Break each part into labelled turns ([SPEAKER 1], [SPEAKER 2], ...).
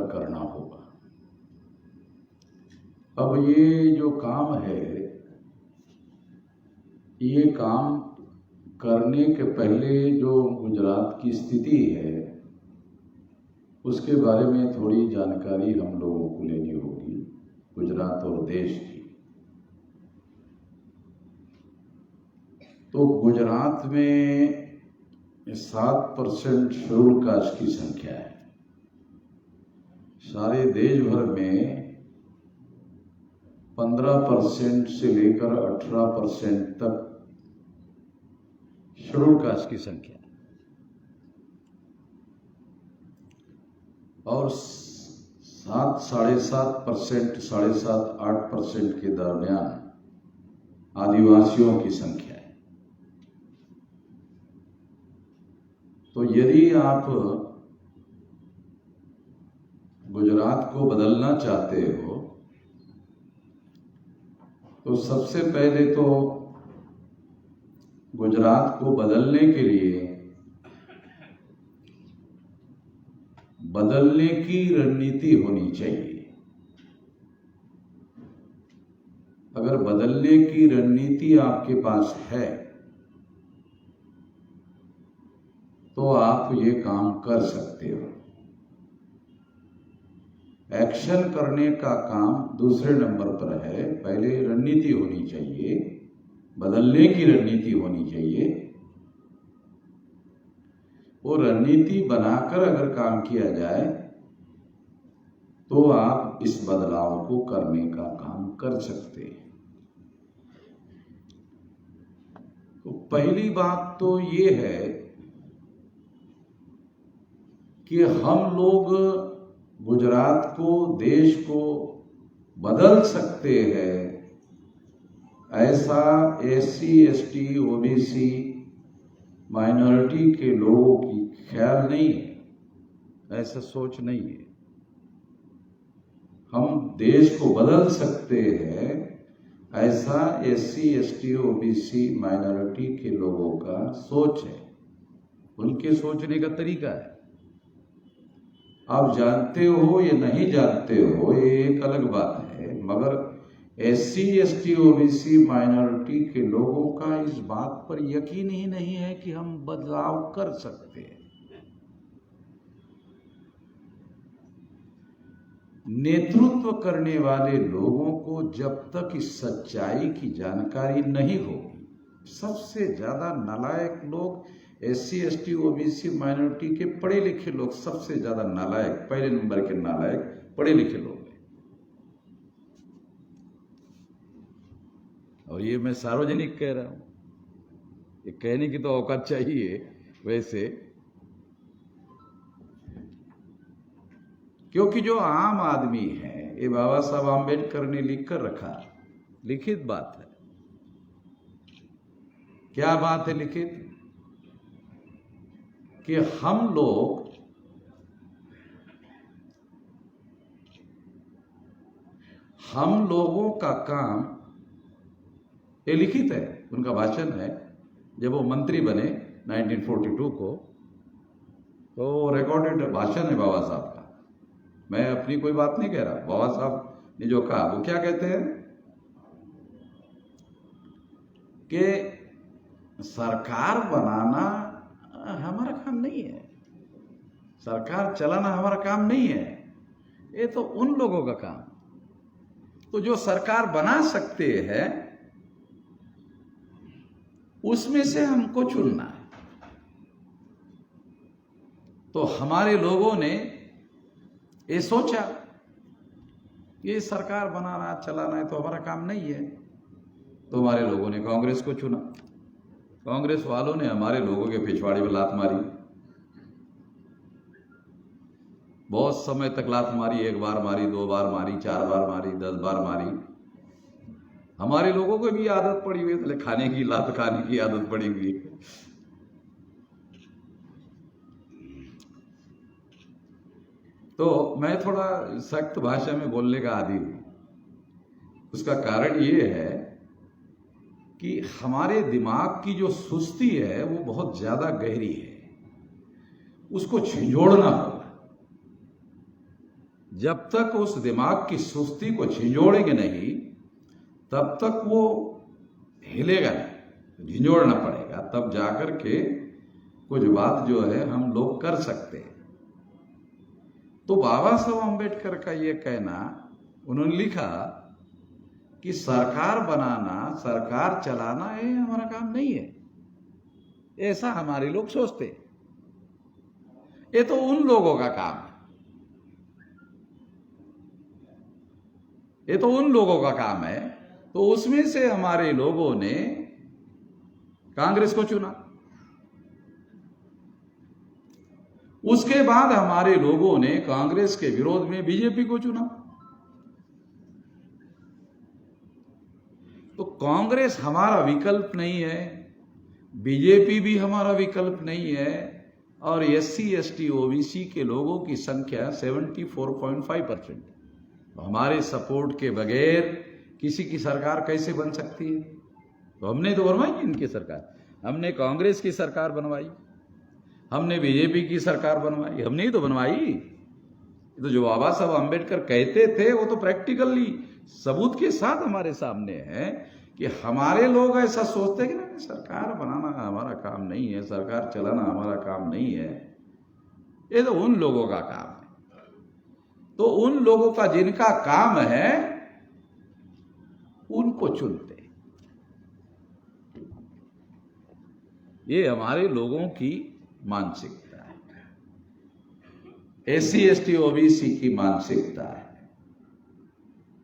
[SPEAKER 1] मिलकर करना होगा। अब ये जो काम है, ये काम करने के पहले जो गुजरात की स्थिति है उसके बारे में थोड़ी जानकारी हम लोगों को लेनी होगी, गुजरात और देश की। तो गुजरात में 7% शेड्यूल कास्ट की संख्या है। सारे देश भर में 15% से लेकर 18% तक शेड्यूल कास्ट की संख्या है और 7.5% 7.5-8% के दरमियान आदिवासियों की संख्या है। तो यदि आप गुजरात को बदलना चाहते हो तो सबसे पहले तो गुजरात को बदलने के लिए बदलने की रणनीति होनी चाहिए। अगर बदलने की रणनीति आपके पास है तो आप ये काम कर सकते हो। एक्शन करने का काम दूसरे नंबर पर है, पहले रणनीति होनी चाहिए, बदलने की रणनीति होनी चाहिए। वो रणनीति बनाकर अगर काम किया जाए तो आप इस बदलाव को करने का काम कर सकते हैं। तो पहली बात तो ये है कि हम लोग गुजरात को, देश को बदल सकते हैं, ऐसा SC ST OBC माइनॉरिटी के लोगों की ख्याल नहीं है, ऐसा सोच नहीं है। हम देश को बदल सकते हैं, ऐसा SC ST OBC माइनॉरिटी के लोगों का सोच है, उनके सोचने का तरीका है। आप जानते हो या नहीं जानते हो ये एक अलग बात है, मगर SC ST OBC माइनॉरिटी के लोगों का इस बात पर यकीन ही नहीं है कि हम बदलाव कर सकते हैं। नेतृत्व करने वाले लोगों को जब तक इस सच्चाई की जानकारी नहीं होगी, सबसे ज्यादा नालायक लोग SC ST OBC माइनॉरिटी के पढ़े लिखे लोग, सबसे ज्यादा नालायक, पहले नंबर के नालायक पढ़े लिखे लोग हैं। और ये मैं सार्वजनिक कह रहा हूं, ये कहने की तो औकात चाहिए वैसे, क्योंकि जो आम आदमी है, ये बाबा साहब आम्बेडकर ने लिख कर रखा, लिखित बात है। क्या बात है लिखित? कि हम लोगों का काम, ये लिखित है, उनका भाषण है जब वो मंत्री बने 1942 को, तो रिकॉर्डेड भाषण है बाबा साहब का। मैं अपनी कोई बात नहीं कह रहा, बाबा साहब ने जो कहा वो क्या कहते हैं कि सरकार बनाना हमारा काम नहीं है, सरकार चलाना हमारा काम नहीं है, ये तो उन लोगों का काम। तो जो सरकार बना सकते हैं उसमें से हमको चुनना है। तो हमारे लोगों ने ये सोचा ये सरकार बनाना चलाना है तो हमारा काम नहीं है, तो हमारे लोगों ने कांग्रेस को चुना। कांग्रेस वालों ने हमारे लोगों के पिछवाड़े में लात मारी, बहुत समय तक लात मारी, 1 बार मारी, 2 बार मारी, 4 बार मारी, 10 बार मारी। हमारे लोगों को भी आदत पड़ी हुई है, खाने की, लात खाने की आदत पड़ी हुई है। तो मैं थोड़ा सख्त भाषा में बोलने का आदी हूं। उसका कारण ये है कि हमारे दिमाग की जो सुस्ती है वो बहुत ज्यादा गहरी है, उसको झिंझोड़ना होगा। जब तक उस दिमाग की सुस्ती को झिंझोड़ेंगे नहीं तब तक वो हिलेगा नहीं, झिंझोड़ना पड़ेगा, तब जाकर के कुछ बात जो है हम लोग कर सकते हैं। तो बाबा साहब अम्बेडकर का ये कहना, उन्होंने लिखा कि सरकार बनाना, सरकार चलाना ये हमारा काम नहीं है, ऐसा हमारे लोग सोचते, ये तो उन लोगों का काम है, ये तो उन लोगों का काम है। तो उसमें से हमारे लोगों ने कांग्रेस को चुना, उसके बाद हमारे लोगों ने कांग्रेस के विरोध में बीजेपी को चुना। तो कांग्रेस हमारा विकल्प नहीं है, बीजेपी भी हमारा विकल्प नहीं है, और एससी एसटी ओबीसी के लोगों की संख्या 74.5%। हमारे सपोर्ट के बगैर किसी की सरकार कैसे बन सकती है? तो हमने तो बनवाई इनकी सरकार, हमने कांग्रेस की सरकार बनवाई, हमने बीजेपी की सरकार बनवाई, हमने ही तो बनवाई। तो जो बाबा साहब अम्बेडकर कहते थे वो तो प्रैक्टिकली सबूत के साथ हमारे सामने है कि हमारे लोग ऐसा सोचते हैं कि नहीं, सरकार बनाना हमारा काम नहीं है, सरकार चलाना हमारा काम नहीं है, ये तो उन लोगों का काम है। तो उन लोगों का जिनका काम है उनको चुनते, ये हमारे लोगों की मानसिकता है, एससी एसटी ओबीसी की मानसिकता है,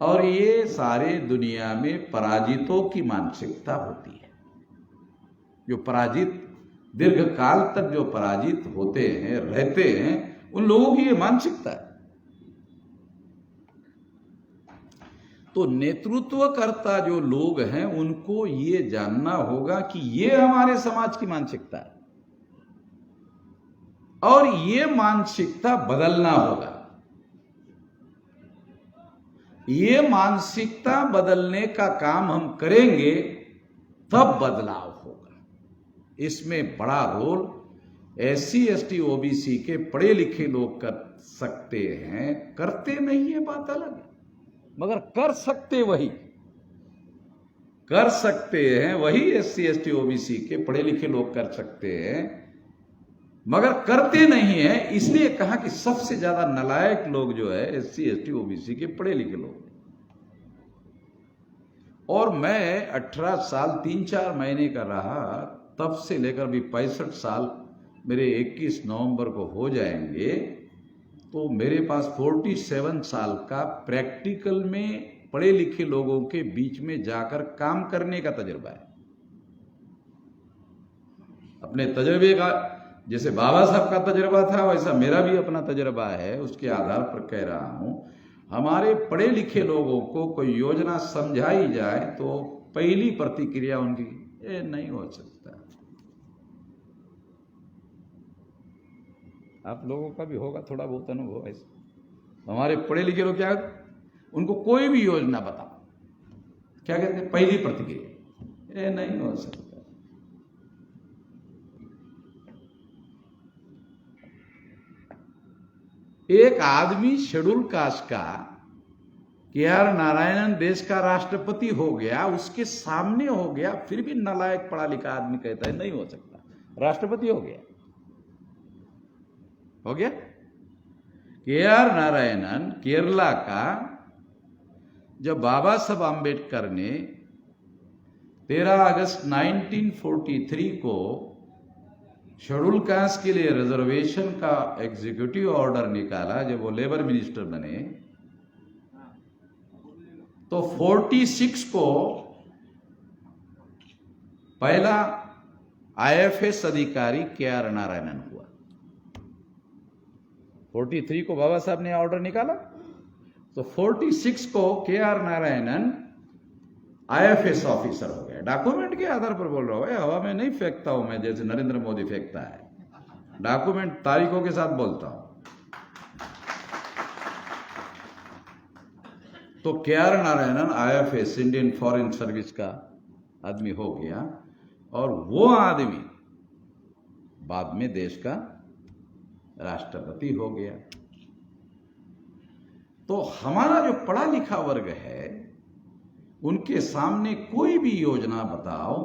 [SPEAKER 1] और ये सारे दुनिया में पराजितों की मानसिकता होती है। जो पराजित, दीर्घ काल तक जो पराजित होते हैं, रहते हैं, उन लोगों की ये मानसिकता है। तो नेतृत्वकर्ता जो लोग हैं उनको ये जानना होगा कि ये हमारे समाज की मानसिकता है और ये मानसिकता बदलना होगा। ये मानसिकता बदलने का काम हम करेंगे तब बदलाव होगा। इसमें बड़ा रोल एससी एसटी ओबीसी के पढ़े लिखे लोग कर सकते हैं, करते नहीं है बात अलग है, मगर कर सकते वही एससी एसटी ओबीसी के पढ़े लिखे लोग कर सकते हैं, मगर करते नहीं है। इसलिए कहा कि सबसे ज्यादा नालायक लोग जो है एससी एसटी ओबीसी के पढ़े लिखे लोग। और मैं 18 साल 3-4 महीने का रहा, तब से लेकर भी 65 साल मेरे 21 नवंबर को हो जाएंगे, तो मेरे पास 47 साल का प्रैक्टिकल में पढ़े लिखे लोगों के बीच में जाकर काम करने का तजुर्बा है। अपने तजुर्बे का, जैसे बाबा साहब का तजुर्बा था वैसा मेरा भी अपना तजुर्बा है, उसके आधार पर कह रहा हूं। हमारे पढ़े लिखे लोगों को कोई योजना समझाई जाए तो पहली प्रतिक्रिया उनकी ये नहीं हो सकता। आप लोगों का भी होगा थोड़ा बहुत अनुभव ऐसा। हमारे पढ़े लिखे लोग क्या, उनको कोई भी योजना बताओ, क्या कहते हैं? पहली प्रतिक्रिया ये नहीं हो सकता। एक आदमी शेड्यूल कास्ट का KR नारायणन देश का राष्ट्रपति हो गया, उसके सामने हो गया, फिर भी नालायक पढ़ा लिखा आदमी कहता है नहीं हो सकता। राष्ट्रपति हो गया KR नारायणन केरला का। जब बाबा साहब आम्बेडकर ने 13 अगस्त 1943 को शेड्यूल कास्ट के लिए रिजर्वेशन का एग्जीक्यूटिव ऑर्डर निकाला, जब वो लेबर मिनिस्टर बने, तो 46 को पहला IFS अधिकारी KR नारायणन हुआ। 43 को बाबा साहब ने ऑर्डर निकाला, तो 46 को KR नारायणन IFS ऑफिसर हो गए। डॉक्यूमेंट के आधार पर बोल रहा हूं, हवा में नहीं फेंकता हूं मैं जैसे नरेंद्र मोदी फेंकता है, डॉक्यूमेंट तारीखों के साथ बोलता हूं। तो KR Narayanan IFS Indian foreign service का आदमी हो गया, और वो आदमी बाद में देश का राष्ट्रपति हो गया। तो हमारा जो पढ़ा लिखा वर्ग है उनके सामने कोई भी योजना बताओ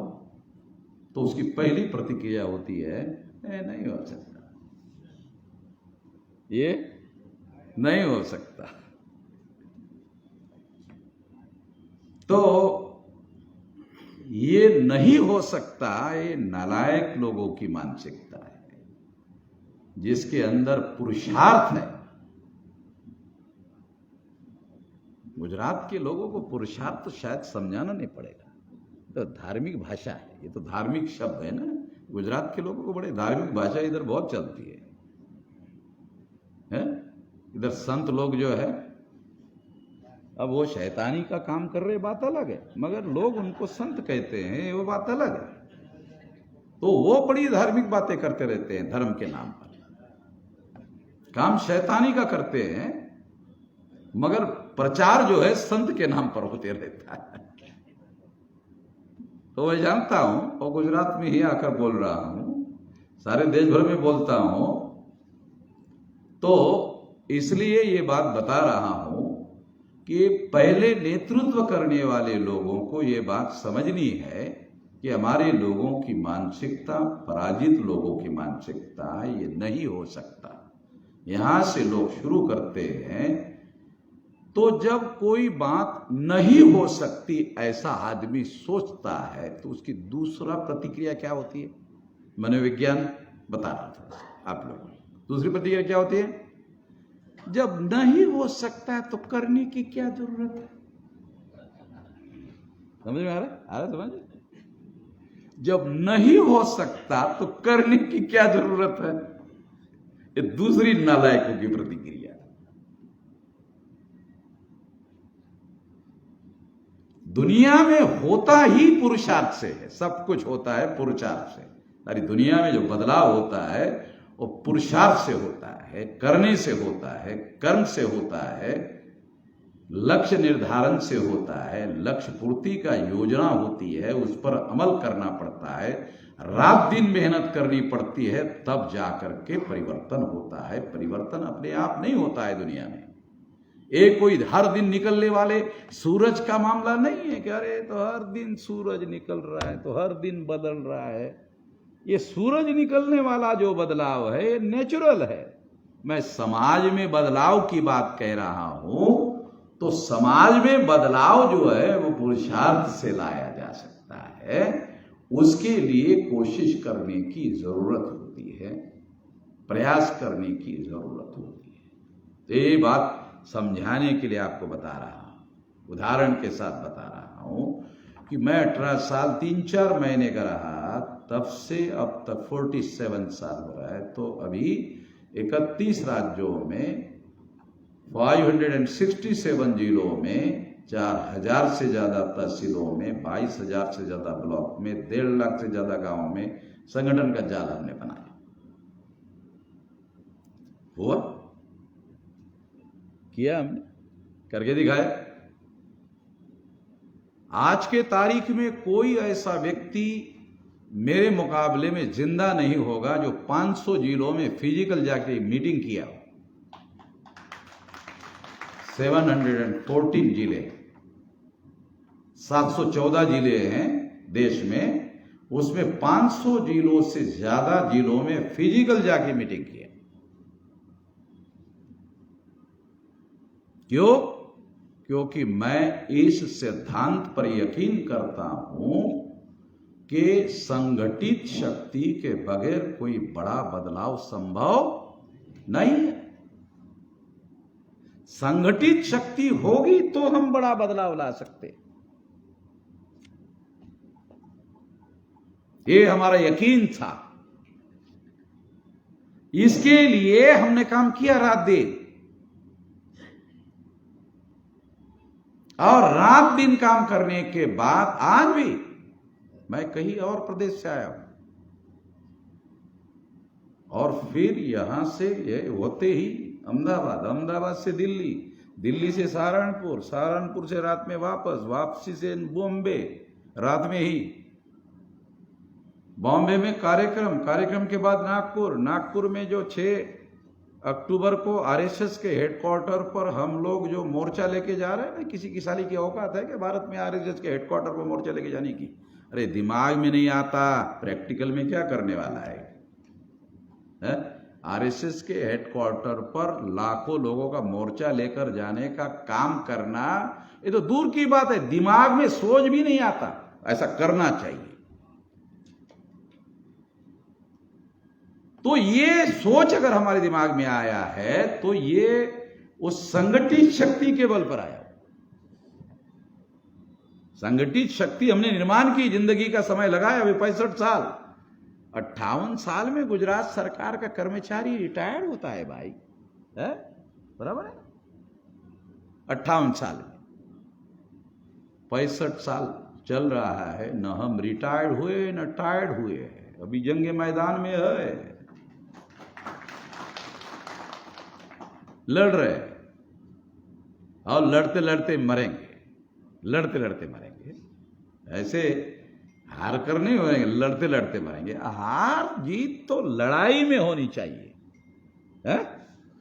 [SPEAKER 1] तो उसकी पहली प्रतिक्रिया होती है नहीं हो सकता, ये नहीं हो सकता। तो ये नहीं हो सकता, ये नालायक लोगों की मानसिकता है, जिसके अंदर पुरुषार्थ है। गुजरात के लोगों को पुरुषार्थ तो शायद समझाना नहीं पड़ेगा, तो धार्मिक भाषा है, ये तो धार्मिक शब्द है ना। गुजरात के लोगों को बड़े धार्मिक भाषा इधर बहुत चलती है? इधर संत लोग जो है, अब वो शैतानी का काम कर रहे, बात अलग है, मगर लोग उनको संत कहते हैं, वो बात अलग है। तो वो बड़ी धार्मिक बातें करते रहते हैं धर्म के नाम पर, काम शैतानी का करते हैं, मगर प्रचार जो है संत के नाम पर होते रहता है। तो मैं जानता हूं, और गुजरात में ही आकर बोल रहा हूं, सारे देश भर में बोलता हूं, तो इसलिए ये बात बता रहा हूं कि पहले नेतृत्व करने वाले लोगों को ये बात समझनी है कि हमारे लोगों की मानसिकता, पराजित लोगों की मानसिकता, ये नहीं हो सकता। यहां से लोग शुरू करते हैं, तो जब कोई बात नहीं हो सकती ऐसा आदमी सोचता है तो उसकी दूसरा प्रतिक्रिया क्या होती है? मनोविज्ञान बता रहा था आप लोगों को। दूसरी प्रतिक्रिया क्या होती है? जब नहीं हो सकता है तो करने की क्या जरूरत है? समझ में आ रहा है? समझ? जब नहीं हो सकता तो करने की क्या जरूरत है? ये दूसरी नालायकों की प्रतिक्रिया। दुनिया में होता ही पुरुषार्थ से है, सब कुछ होता है पुरुषार्थ से। सारी दुनिया में जो बदलाव होता है वो पुरुषार्थ से होता है, करने से होता है, कर्म से होता है, लक्ष्य निर्धारण से होता है, लक्ष्य पूर्ति का योजना होती है, उस पर अमल करना पड़ता है, रात दिन मेहनत करनी पड़ती है, तब जाकर के परिवर्तन होता है। परिवर्तन अपने आप नहीं होता है दुनिया में। एक कोई हर दिन निकलने वाले सूरज का मामला नहीं है कि अरे तो हर दिन सूरज निकल रहा है, तो हर दिन बदल रहा है। ये सूरज निकलने वाला जो बदलाव है ये नेचुरल है। मैं समाज में बदलाव की बात कह रहा हूं, तो समाज में बदलाव जो है वो पुरुषार्थ से लाया जा सकता है। उसके लिए कोशिश करने की जरूरत होती है, प्रयास करने की जरूरत होती है। तो ये बात समझाने के लिए आपको बता रहा हूं, उदाहरण के साथ बता रहा हूं कि मैं 18 साल 3-4 महीने का रहा, तब से अब तक 47 साल हो रहा है। तो अभी 31 राज्यों में 567 जिलों में 4000 से ज्यादा तहसीलों में 22,000 से ज्यादा ब्लॉक में 1.5 लाख से ज्यादा गांवों में संगठन का जाल हमने बनाया। हुआ, किया, हमने करके दिखाया। आज के तारीख में कोई ऐसा व्यक्ति मेरे मुकाबले में जिंदा नहीं होगा जो 500 जिलों में फिजिकल जाके मीटिंग किया। 714 जिले, 714 जिले हैं देश में, उसमें 500 जिलों से ज्यादा जिलों में फिजिकल जाके मीटिंग किया। क्यों? क्योंकि मैं इस सिद्धांत पर यकीन करता हूं कि संगठित शक्ति के बगैर कोई बड़ा बदलाव संभव नहीं है। संगठित शक्ति होगी तो हम बड़ा बदलाव ला सकते। ये हमारा यकीन था, इसके लिए हमने काम किया रात दिन, और रात दिन काम करने के बाद आज भी मैं कहीं और प्रदेश से आया हूं, और फिर यहां से ये होते ही अहमदाबाद, अहमदाबाद से दिल्ली, दिल्ली से सहारनपुर, सहारनपुर से रात में वापस, वापसी से बॉम्बे, रात में ही बॉम्बे में कार्यक्रम, कार्यक्रम के बाद नागपुर, नागपुर में जो 6 अक्टूबर को आरएसएस के हेडक्वार्टर पर हम लोग जो मोर्चा लेके जा रहे हैं ना, किसी की साली की औकात है कि भारत में आरएसएस के हेडक्वार्टर पर मोर्चा लेके जाने की? अरे दिमाग में नहीं आता, प्रैक्टिकल में क्या करने वाला है? आरएसएस के हेडक्वार्टर पर लाखों लोगों का मोर्चा लेकर जाने का काम करना, ये तो दूर की बात है, दिमाग में सोच भी नहीं आता ऐसा करना चाहिए। तो ये सोच अगर हमारे दिमाग में आया है तो ये उस संगठित शक्ति के बल पर आया। संगठित शक्ति हमने निर्माण की, जिंदगी का समय लगाया अभी 65 साल। 58 साल में गुजरात सरकार का कर्मचारी रिटायर्ड होता है भाई, है बराबर है? 58 साल में 65 साल चल रहा है, न हम रिटायर्ड हुए न टायर्ड हुए, अभी जंग मैदान में है, लड़ रहे और लड़ते लड़ते मरेंगे, लड़ते लड़ते मरेंगे। ऐसे हार कर नहीं होएंगे, लड़ते लड़ते मरेंगे। हार जीत तो लड़ाई में होनी चाहिए, है?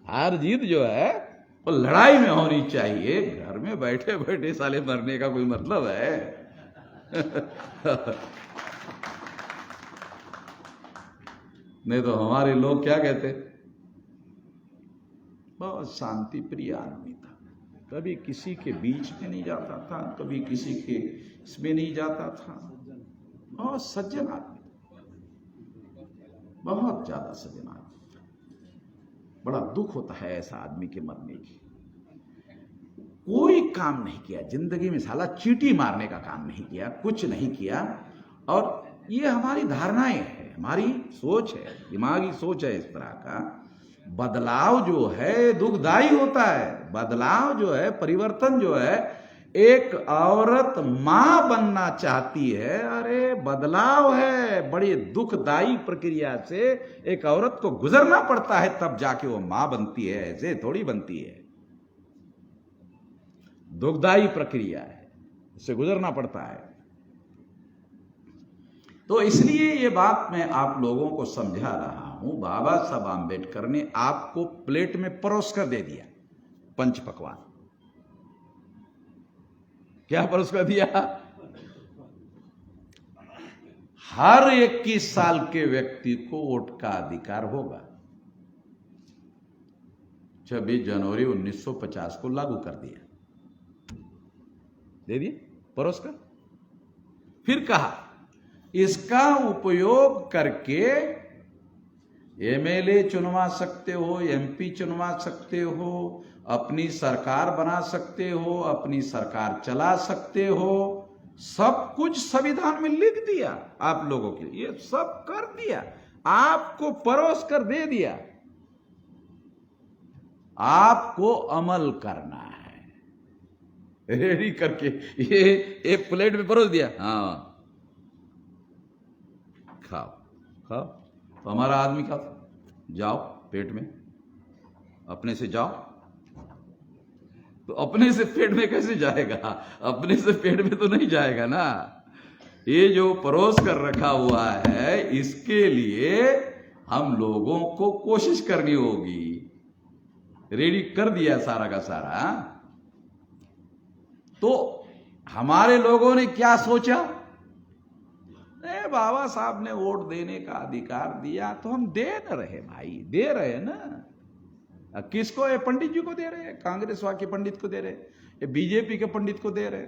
[SPEAKER 1] हार जीत जो है वो लड़ाई में होनी चाहिए। घर में बैठे बैठे साले मरने का कोई मतलब है? नहीं तो हमारे लोग क्या कहते, बहुत शांति प्रिय आदमी था, कभी किसी के बीच में नहीं जाता था, कभी किसी के इसमें नहीं जाता था, बहुत सज्जन आदमी, बहुत ज्यादा सज्जन आदमी। बड़ा दुख होता है ऐसा आदमी के मरने की। कोई काम नहीं किया जिंदगी में, साला चींटी मारने का काम नहीं किया, कुछ नहीं किया। और ये हमारी धारणाएं है, हमारी सोच है, दिमागी सोच है इस तरह का। बदलाव जो है दुखदाई होता है, बदलाव जो है, परिवर्तन जो है, एक औरत मां बनना चाहती है, अरे बदलाव है, बड़ी दुखदाई प्रक्रिया से एक औरत को गुजरना पड़ता है, तब जाके वो मां बनती है, ऐसे थोड़ी बनती है। दुखदाई प्रक्रिया है, इससे गुजरना पड़ता है। तो इसलिए ये बात मैं आप लोगों को समझा रहा हूं। बाबा साहब आम्बेडकर ने आपको प्लेट में परोस कर दे दिया पंच पकवान। क्या परोस कर दिया? हर 21 साल के व्यक्ति को वोट का अधिकार होगा। 26 जनवरी 1950 को लागू कर दिया, दे दिए परोस कर। फिर कहा इसका उपयोग करके एमएलए चुनवा सकते हो, एमपी चुनवा सकते हो, अपनी सरकार बना सकते हो, अपनी सरकार चला सकते हो, सब कुछ संविधान में लिख दिया आप लोगों के लिए, ये सब कर दिया, आपको परोस कर दे दिया। आपको अमल करना है, रेडी करके ये एक प्लेट में परोस दिया, हाँ खाओ खाओ। तो हमारा आदमी का जाओ पेट में, अपने से जाओ। तो अपने से पेट में कैसे जाएगा? अपने से पेट में तो नहीं जाएगा ना। ये जो परोस कर रखा हुआ है, इसके लिए हम लोगों को कोशिश करनी होगी। रेडी कर दिया सारा का सारा। तो हमारे लोगों ने क्या सोचा, बाबा साहब ने वोट देने का अधिकार दिया तो हम दे न रहे भाई, दे रहे ना। किसको? ये पंडित जी को दे रहे, कांग्रेस वाले पंडित को दे रहे, ये बीजेपी के पंडित को दे रहे।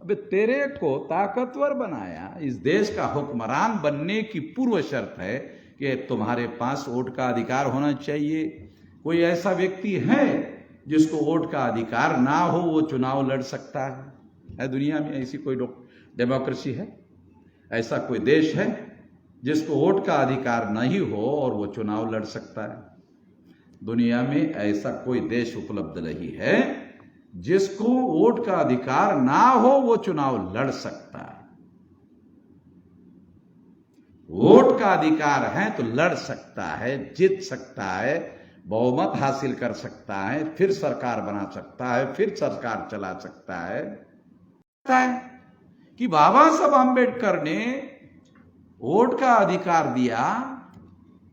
[SPEAKER 1] अबे तेरे को ताकतवर बनाया, इस देश का हुक्मरान बनने की पूर्व शर्त है कि तुम्हारे पास वोट का अधिकार होना चाहिए। कोई ऐसा व्यक्ति है जिसको वोट का अधिकार ना हो, वो चुनाव लड़ सकता है? दुनिया में ऐसी कोई डेमोक्रेसी है? ऐसा कोई देश है जिसको वोट का अधिकार नहीं हो और वो चुनाव लड़ सकता है? दुनिया में ऐसा कोई देश उपलब्ध नहीं है जिसको वोट का अधिकार ना हो, वो चुनाव लड़ सकता है। वोट का अधिकार है तो लड़ सकता है, जीत सकता है, बहुमत हासिल कर सकता है, फिर सरकार बना सकता है, फिर सरकार चला सकता है। कि बाबा साहब आम्बेडकर ने वोट का अधिकार दिया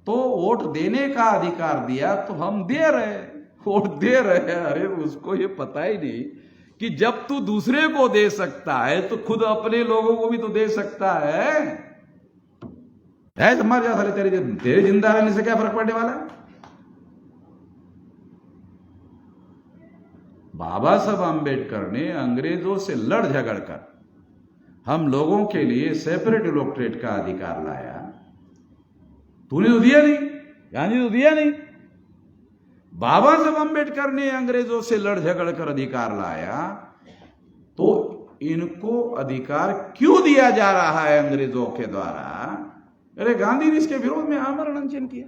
[SPEAKER 1] तो वोट देने का अधिकार दिया तो हम दे रहे, वोट दे रहे हैं। अरे उसको ये पता ही नहीं कि जब तू दूसरे को दे सकता है तो खुद अपने लोगों को भी तो दे सकता है। मर जा साले, तेरे जिंदा रहने से क्या फर्क पड़ने वाला है। बाबा साहब आंबेडकर ने अंग्रेजों से लड़ झगड़ कर हम लोगों के लिए सेपरेट इलेक्टोरेट का अधिकार लाया। तूने तो दिया नहीं, गांधी तो दिया नहीं। बाबा साहब आंबेडकर ने अंग्रेजों से लड़ झगड़ कर अधिकार लाया, तो इनको अधिकार क्यों दिया जा रहा है अंग्रेजों के द्वारा? अरे गांधी ने इसके विरोध में आमरण अनशन किया,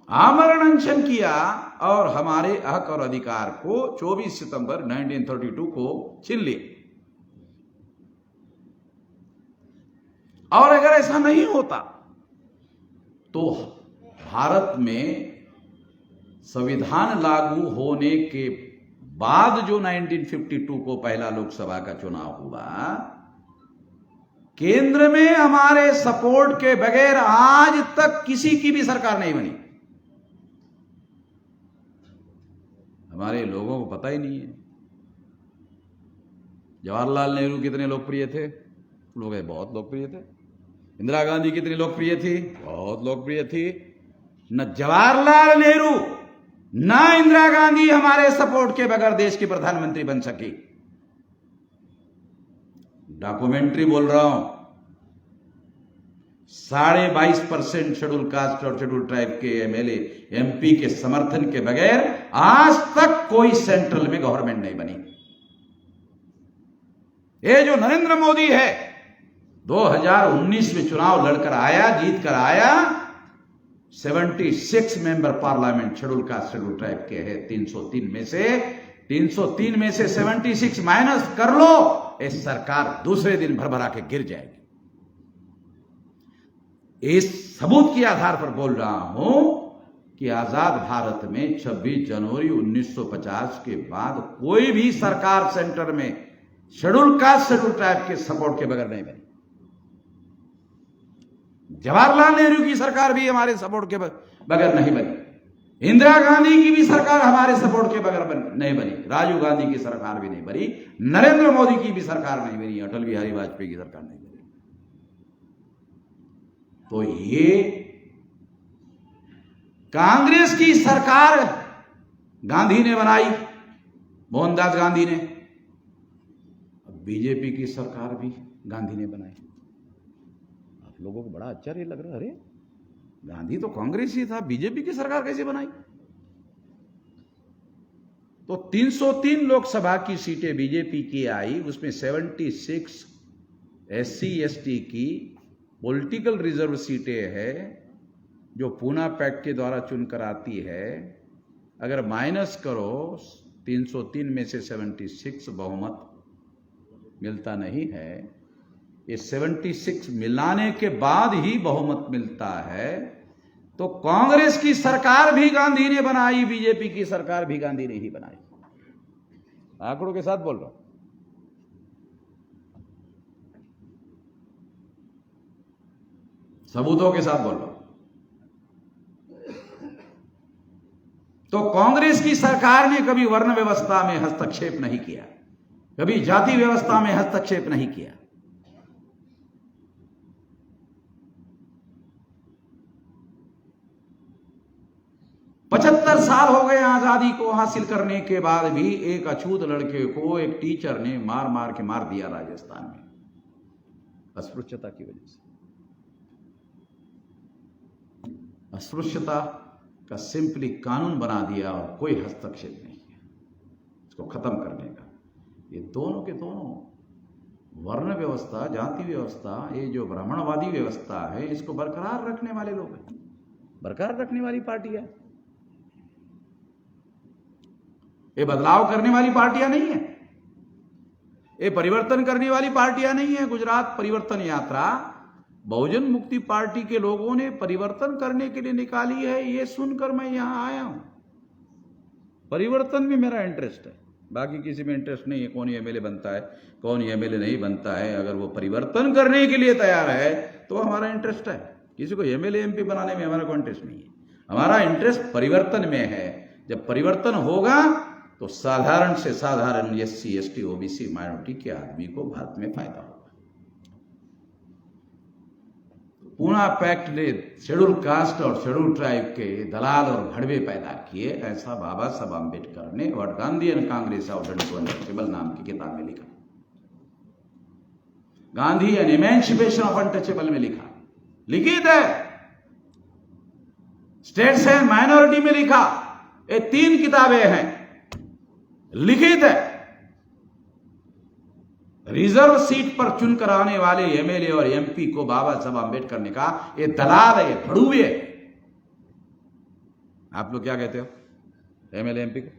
[SPEAKER 1] आमरण अनशन किया और हमारे हक और अधिकार को 24 सितंबर 1932 को छीन लिया। और अगर ऐसा नहीं होता तो भारत में संविधान लागू होने के बाद जो 1952 को पहला लोकसभा का चुनाव हुआ, केंद्र में हमारे सपोर्ट के बगैर आज तक किसी की भी सरकार नहीं बनी। हमारे लोगों को पता ही नहीं है जवाहरलाल नेहरू कितने लोकप्रिय थे। लोग बहुत लोकप्रिय थे। इंदिरा गांधी कितनी लोकप्रिय थी? बहुत लोकप्रिय थी। न जवाहरलाल नेहरू न इंदिरा गांधी हमारे सपोर्ट के बगैर देश की प्रधानमंत्री बन सकी। डॉक्यूमेंट्री बोल रहा हूं। 22.5% शेड्यूल कास्ट और शेड्यूल ट्राइब के एमएलए एमपी के समर्थन के बगैर आज तक कोई सेंट्रल में गवर्नमेंट नहीं बनी। ये जो नरेंद्र मोदी है 2019 में चुनाव लड़कर आया, जीत कर आया, 76 member parliament schedule caste schedule tribe के है। 303 में से 76 माइनस कर लो, इस सरकार दूसरे दिन भरभरा के गिर जाएगी। इस सबूत के आधार पर बोल रहा हूं कि आजाद भारत में 26 जनवरी 1950 के बाद कोई भी सरकार सेंटर में शेड्यूल कास्ट शेड्यूल ट्राइब के सपोर्ट के बगैर नहीं बनी। जवाहरलाल नेहरू की सरकार भी हमारे सपोर्ट के बगैर नहीं बनी। इंदिरा गांधी की भी सरकार हमारे सपोर्ट के बगैर नहीं बनी। राजीव गांधी की सरकार भी नहीं बनी। नरेंद्र मोदी की भी सरकार नहीं बनी। अटल बिहारी वाजपेयी की सरकार नहीं बनी। तो ये कांग्रेस की सरकार गांधी ने बनाई, मोहनदास गांधी ने। बीजेपी की सरकार भी गांधी ने बनाई। आप लोगों को बड़ा आश्चर्य लग रहा है, अरे गांधी तो कांग्रेस ही था, बीजेपी की सरकार कैसे बनाई? तो 303 लोकसभा की सीटें बीजेपी की आई, उसमें 76 SC ST की पॉलिटिकल रिजर्व सीटें हैं जो पूना पैक्ट के द्वारा चुनकर आती है। अगर माइनस करो 303 में से 76 बहुमत मिलता नहीं है। ये 76 मिलाने के बाद ही बहुमत मिलता है। तो कांग्रेस की सरकार भी गांधी ने बनाई, बीजेपी की सरकार भी गांधी ने ही बनाई। आंकड़ों के साथ बोल रहा हूं। सबूतों के साथ बोल रहा हूं। तो कांग्रेस की सरकार ने कभी वर्ण व्यवस्था में हस्तक्षेप नहीं किया, कभी जाति व्यवस्था में हस्तक्षेप नहीं किया। पचहत्तर साल हो गए आजादी को हासिल करने के बाद भी एक अछूत लड़के को एक टीचर ने मार मार के मार दिया राजस्थान में, अस्पृश्यता की वजह से। अस्पृश्यता का सिंपली कानून बना दिया और कोई हस्तक्षेप नहीं किया इसको खत्म करने का। ये दोनों के दोनों वर्ण व्यवस्था, जाति व्यवस्था, ये जो ब्राह्मणवादी व्यवस्था है, इसको बरकरार रखने वाले लोग हैं, बरकरार रखने वाली पार्टी है। ये बदलाव करने वाली पार्टियां नहीं है, ये परिवर्तन करने वाली पार्टियां नहीं है। गुजरात परिवर्तन यात्रा बहुजन मुक्ति पार्टी के लोगों ने परिवर्तन करने के लिए निकाली है। ये सुनकर मैं यहां आया हूं। परिवर्तन में मेरा इंटरेस्ट है, बाकी किसी में इंटरेस्ट नहीं है, कौन एमएलए बनता है कौन एमएलए नहीं बनता है। अगर वो परिवर्तन करने के लिए तैयार है तो हमारा इंटरेस्ट है। किसी को एमएलए एमपी बनाने में हमारा कोई इंटरेस्ट नहीं है। हमारा इंटरेस्ट परिवर्तन में है। जब परिवर्तन होगा तो साधारण से साधारण एससी एसटी ओबीसी माइनॉरिटी के आदमी को भारत में फायदा होगा। पूना पैक्ट ने शेड्यूल कास्ट और शेड्यूल ट्राइब के दलाल और भड़वे पैदा किए, ऐसा बाबा साहब आम्बेडकर ने what Gandhi and Congress out to untouchable नाम की किताब में लिखा। Gandhi and emancipation of untouchable में लिखा, लिखित है। स्टेट्स एंड माइनॉरिटी में लिखा। ये 3 किताबें हैं, लिखित है। रिजर्व सीट पर चुनकर आने वाले एमएलए और एमपी को बाबा साहब आम्बेडकर ने कहा ये दलाल है, ये भड़ुए। आप लोग क्या कहते हो एमएलए एमपी को?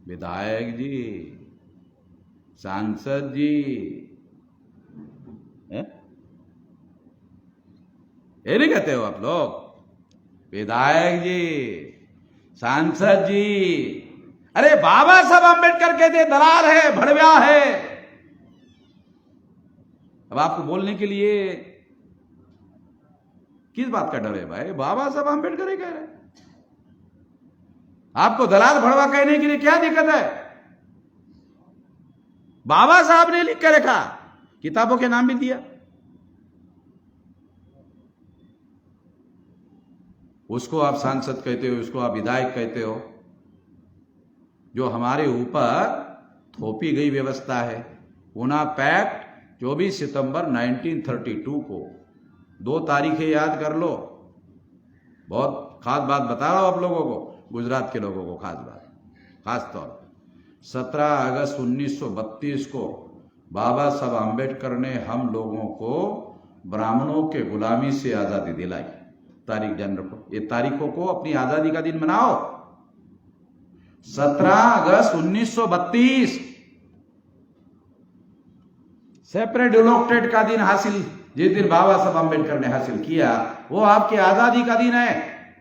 [SPEAKER 1] विधायक जी, सांसद जी, ये नहीं कहते हो आप लोग? विधायक जी, सांसद जी। अरे बाबा साहब आम्बेडकर कहते दलाल है, भड़वा है। अब आपको बोलने के लिए किस बात का डर है भाई? बाबा साहब आम्बेडकर ही कह रहे हैं। आपको दलाल भड़वा कहने के लिए क्या दिक्कत है? बाबा साहब ने लिख के रखा, किताबों के नाम भी दिया। उसको आप सांसद कहते हो, उसको आप विधायक कहते हो। जो हमारे ऊपर थोपी गई व्यवस्था है, पूना पैक्ट 24 सितंबर 1932 को, 2 तारीखें याद कर लो। बहुत खास बात बता रहा हूं आप लोगों को, गुजरात के लोगों को खास बात, खास तौर पर 17 अगस्त 1932 को बाबा साहब आम्बेडकर ने हम लोगों को ब्राह्मणों के गुलामी से आजादी दिलाई। तारीख जान रखो, ये तारीखों को अपनी आजादी का दिन मनाओ। 17 अगस्त 1932 सेपरेट डेमोक्रेट का दिन हासिल, जिस दिन बाबा साहब आम्बेडकर ने हासिल किया, वो आपकी आजादी का दिन है।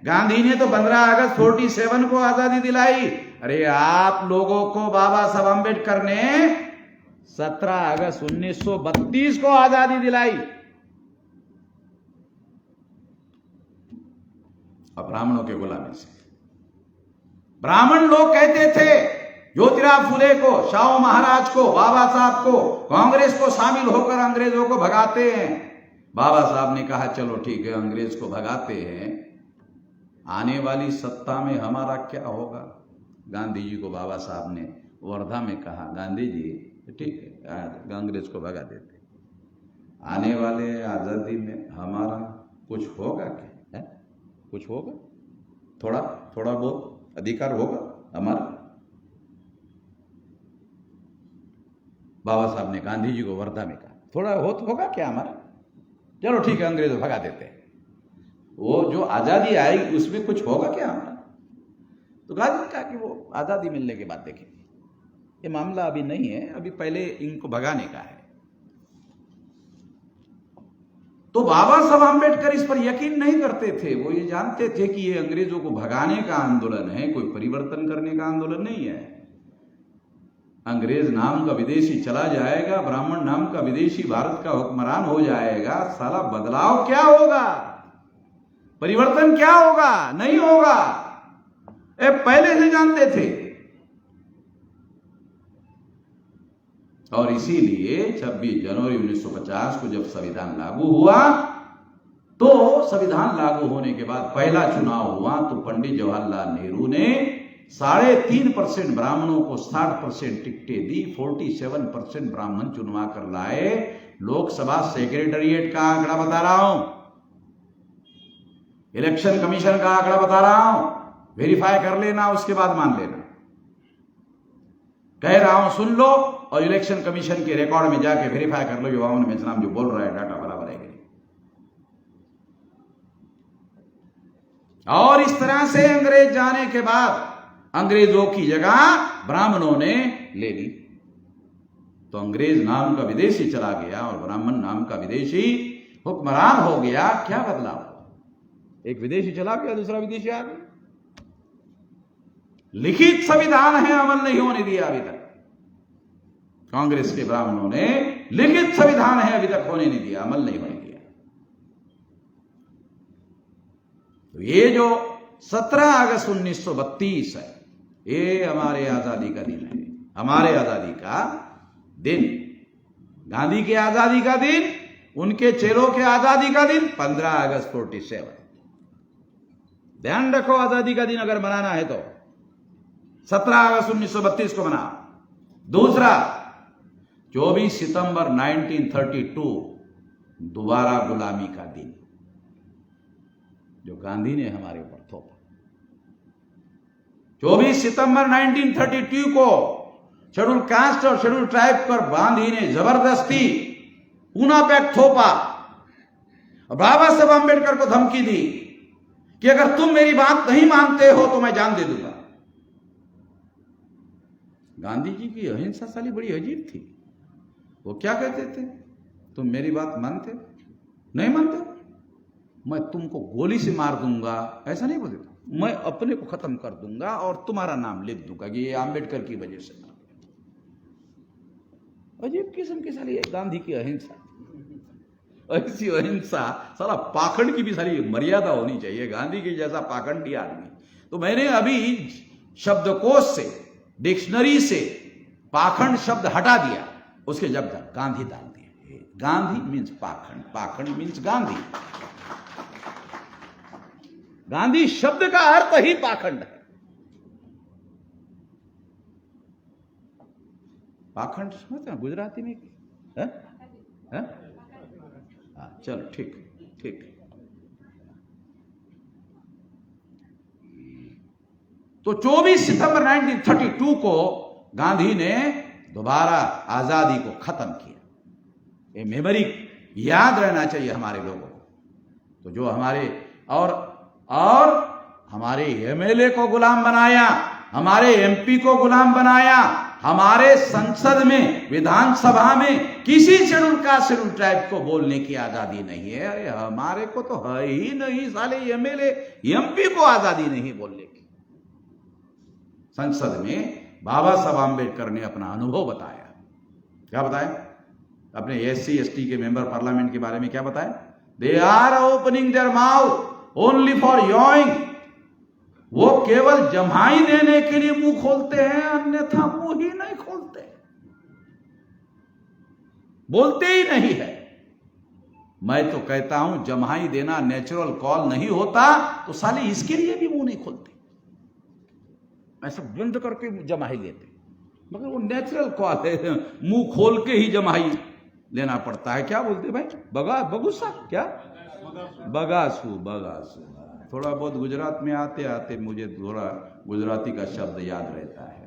[SPEAKER 1] गांधी ने तो 15 अगस्त 47 को आजादी दिलाई। अरे आप लोगों को बाबा साहब आम्बेडकर ने 17 अगस्त 1932 को आजादी दिलाई। ब्राह्मणों के गुलामी से। ब्राह्मण लोग कहते थे ज्योतिराव फुले को, शाहू महाराज को, बाबा साहब को, कांग्रेस को शामिल होकर अंग्रेजों को भगाते हैं। बाबा साहब ने कहा चलो ठीक है, अंग्रेज को भगाते हैं, आने वाली सत्ता में हमारा क्या होगा? गांधी जी को बाबा साहब ने वर्धा में कहा, गांधी जी ठीक है अंग्रेज को भगा देते, आने वाले आजादी में हमारा कुछ होगा क्या? है कुछ होगा? थोड़ा थोड़ा बहुत अधिकार होगा हमारा? बाबा साहब ने गांधी जी को वर्धा में कहा थोड़ा होगा क्या हमारा? चलो ठीक है अंग्रेज भगा देते हैं, वो जो आजादी आई उसमें कुछ होगा क्या हमारा? तो गांधी ने कहा कि वो आजादी मिलने के बाद देखेंगे, ये मामला अभी नहीं है, अभी पहले इनको भगाने का है। तो बाबा साहब आम्बेडकर इस पर यकीन नहीं करते थे। वो ये जानते थे कि ये अंग्रेजों को भगाने का आंदोलन है, कोई परिवर्तन करने का आंदोलन नहीं है। अंग्रेज नाम का विदेशी चला जाएगा, ब्राह्मण नाम का विदेशी भारत का हुक्मरान हो जाएगा, साला बदलाव क्या होगा? परिवर्तन क्या होगा? नहीं होगा। ये पहले से जानते थे। और इसीलिए 26 जनवरी 1950 को जब संविधान लागू हुआ, तो संविधान लागू होने के बाद पहला चुनाव हुआ तो पंडित जवाहरलाल नेहरू ने 3.5% ब्राह्मणों को 60% टिकटें दी, 47% ब्राह्मण चुनवा कर लाए। लोकसभा सेक्रेटेरिएट का आंकड़ा बता रहा हूं, इलेक्शन कमीशन का आंकड़ा बता रहा हूं, वेरीफाई कर लेना, उसके बाद मान लेना। कह रहा हूं सुन लो, और इलेक्शन कमीशन के रिकॉर्ड में जाके वेरीफाई कर लो, जो वामन मेचनाम जो बोल रहा है डाटा बराबर है। और इस तरह से अंग्रेज जाने के बाद अंग्रेजों की जगह ब्राह्मणों ने ले ली। तो अंग्रेज नाम का विदेशी चला गया और ब्राह्मण नाम का विदेशी हुक्मरान हो गया। क्या बदलाव? एक विदेशी चला गया, दूसरा विदेशी आ गया। लिखित संविधान है, अमल नहीं होने दिया अभी तक। कांग्रेस के ब्राह्मणों ने लिखित संविधान है, अभी तक होने नहीं दिया, अमल नहीं होने दिया। तो ये जो 17 अगस्त 1932 है, ये हमारे आजादी का दिन है, हमारे आजादी का दिन। गांधी की आजादी का दिन, उनके चेलों के आजादी का दिन 15 अगस्त 47। ध्यान रखो, आजादी का दिन अगर मनाना है तो 17 अगस्त 1932 को मनाओ। दूसरा, 24 सितंबर 1932 दोबारा गुलामी का दिन, जो गांधी ने हमारे ऊपर थोपा। 24 सितंबर 1932 को शेड्यूल कास्ट और शेड्यूल ट्राइब पर गांधी ने जबरदस्ती पूना पैक्ट थोपा और बाबा साहब अंबेडकर को धमकी दी कि अगर तुम मेरी बात नहीं मानते हो तो मैं जान दे दूंगा। गांधी जी की अहिंसा साली बड़ी अजीब थी। वो क्या कहते थे, तुम मेरी बात मानते नहीं मानते, मैं तुमको गोली से मार दूंगा, ऐसा नहीं बोलते, मैं अपने को खत्म कर दूंगा और तुम्हारा नाम लिख दूंगा कि ये अंबेडकर की वजह से। अजीब किस्म की साली गांधी की अहिंसा। ऐसी अहिंसा, साला पाखंड की भी सारी मर्यादा होनी चाहिए। गांधी के जैसा पाखंडी आदमी तो मैंने अभी शब्दकोश से, डिक्शनरी से पाखंड शब्द हटा दिया, उसके जगह गांधी डाल दिया। गांधी मीन्स पाखंड, पाखंड मीन्स गांधी। गांधी शब्द का अर्थ ही पाखंड है। पाखंड समझते हैं गुजराती में? है? है? चलो ठीक ठीक। तो 24 सितंबर 1932 को गांधी ने दोबारा आजादी को खत्म किया। ये मेमोरी याद रहना चाहिए हमारे लोगों को। तो जो हमारे और हमारे एमएलए को गुलाम बनाया, हमारे एमपी को गुलाम बनाया, हमारे संसद में, विधानसभा में किसी शेड्यूल कास्ट शेड्यूल ट्राइब को बोलने की आजादी नहीं है। अरे हमारे को तो है ही नहीं साले एमएलए एमपी को आजादी नहीं बोलने की। संसद में बाबा साहब आंबेडकर ने अपना अनुभव बताया। क्या बताया? अपने एससी एसटी के मेंबर पार्लियामेंट के बारे में क्या बताया? They are opening their mouth only for yawning. वो केवल जम्हाई देने के लिए मुंह खोलते हैं, अन्यथा मुंह ही नहीं खोलते, बोलते ही नहीं है। मैं तो कहता हूं जम्हाई देना नेचुरल कॉल नहीं होता तो साले इसके लिए भी मुंह नहीं खोलते, ऐसा बंद करके जम्हाई लेते। मगर वो नेचुरल कॉल है, मुंह खोल के ही जम्हाई लेना पड़ता है। क्या बोलते भाई? बगुसा क्या? बगासू। थोड़ा बहुत गुजरात में आते आते मुझे थोड़ा गुजराती का शब्द याद रहता है।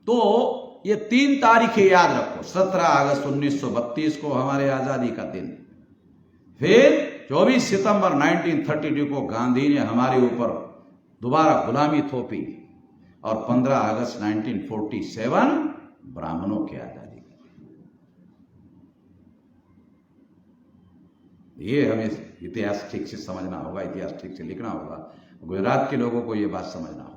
[SPEAKER 1] तो ये 3 तारीखें याद रखो। 17 अगस्त 1932 को हमारे आजादी का दिन, फिर 24 सितंबर 1932 को गांधी ने हमारे ऊपर दोबारा गुलामी थोपी, और 15 अगस्त 1947 ब्राह्मणों की आजादी। ये हमें इतिहास ठीक से समझना होगा, इतिहास ठीक से लिखना होगा। गुजरात के लोगों को ये बात समझना होगा।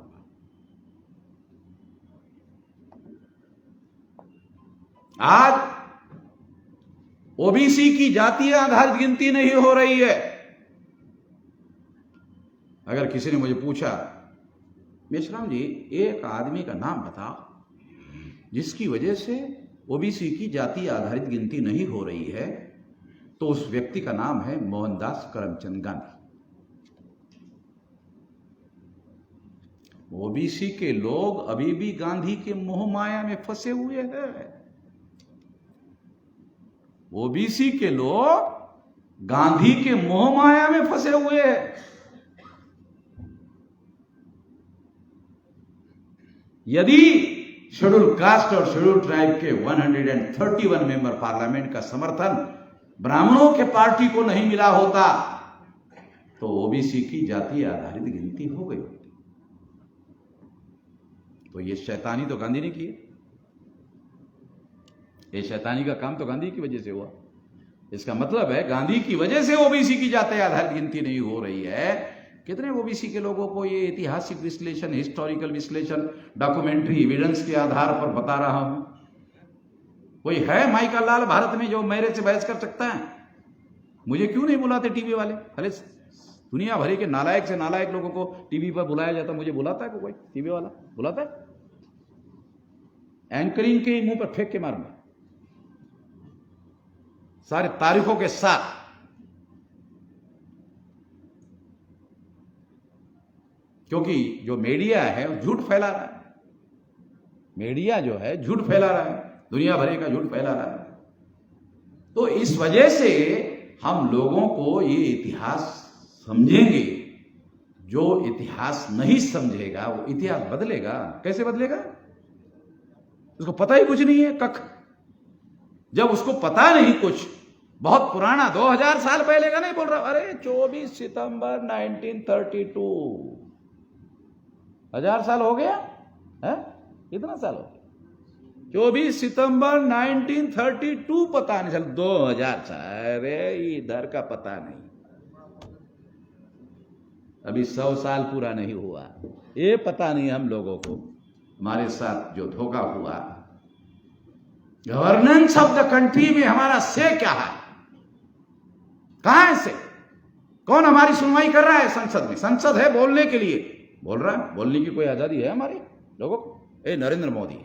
[SPEAKER 1] आज ओबीसी की जातीय आधारित गिनती नहीं हो रही है। अगर किसी ने मुझे पूछा, मेश्राम जी एक आदमी का नाम बताओ जिसकी वजह से ओबीसी की जातीय आधारित गिनती नहीं हो रही है, तो उस व्यक्ति का नाम है मोहनदास करमचंद गांधी। ओबीसी के लोग अभी भी गांधी के मोह माया में फंसे हुए हैं। ओबीसी के लोग गांधी के मोह माया में फंसे हुए हैं। यदि शेड्यूल कास्ट और शेड्यूल ट्राइब के 131 मेंबर पार्लियामेंट का समर्थन ब्राह्मणों के पार्टी को नहीं मिला होता तो ओबीसी की जातीय आधारित गिनती हो गई होती। तो ये शैतानी तो गांधी ने की है। ये शैतानी का काम तो गांधी की वजह से हुआ। इसका मतलब है गांधी की वजह से ओबीसी की जाति आधारित गिनती नहीं हो रही है। कितने ओबीसी के लोगों को ये ऐतिहासिक विश्लेषण, हिस्टोरिकल विश्लेषण, डॉक्यूमेंट्री एविडेंस के आधार पर बता रहा हूं। कोई है माइकल लाल भारत में जो मेरे से बहस कर सकता है? मुझे क्यों नहीं बुलाते टीवी वाले? अरे दुनिया भरी के नालायक से नालायक लोगों को टीवी पर बुलाया जाता, मुझे बुलाता है कोई टीवी वाला? बुलाता है? एंकरिंग के मुंह पर फेंक के मारूंगा सारे तारीखों के साथ। क्योंकि जो मीडिया है वो झूठ फैला रहा है। मीडिया जो है झूठ फैला रहा है, दुनिया भर का झूठ फैला रहा है। तो इस वजह से हम लोगों को ये इतिहास समझेंगे। जो इतिहास नहीं समझेगा वो इतिहास बदलेगा कैसे? बदलेगा? उसको पता ही कुछ नहीं है, कख। जब उसको पता नहीं कुछ, बहुत पुराना 2000 साल पहले का नहीं बोल रहा, अरे 24 सितंबर 1932, 1000 साल हो गया है? कितना साल हो गया? 24 सितंबर 1932 पता नहीं चल, 2000 साल, अरे इधर का पता नहीं, अभी 100 साल पूरा नहीं हुआ, ये पता नहीं हम लोगों को। हमारे साथ जो धोखा हुआ, गवर्नेंस ऑफ द कंट्री में हमारा से क्या है? कहां है से? कौन हमारी सुनवाई कर रहा है संसद में? संसद है बोलने के लिए, बोल रहा है, बोलने की कोई आजादी है हमारे लोगों को? नरेंद्र मोदी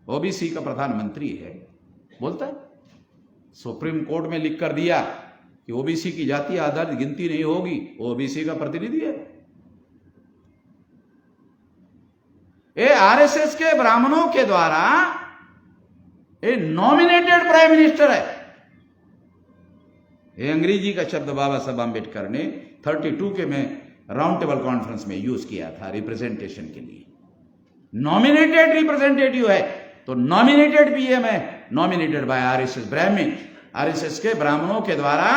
[SPEAKER 1] ओबीसी का प्रधानमंत्री है, बोलता है सुप्रीम कोर्ट में लिख कर दिया कि ओबीसी की जाति आधारित गिनती नहीं होगी, ओबीसी का प्रतिनिधि है। आरएसएस के ब्राह्मणों के द्वारा नॉमिनेटेड प्राइम मिनिस्टर है। ये अंग्रेजी का शब्द बाबा साहब आंबेडकर ने 32 के में राउंड टेबल कॉन्फ्रेंस में यूज किया था रिप्रेजेंटेशन के लिए। नॉमिनेटेड रिप्रेजेंटेटिव है, तो नॉमिनेटेड पीएम है, नॉमिनेटेड बाय आरएसएस ब्राह्मण, आरएसएस के ब्राह्मणों के द्वारा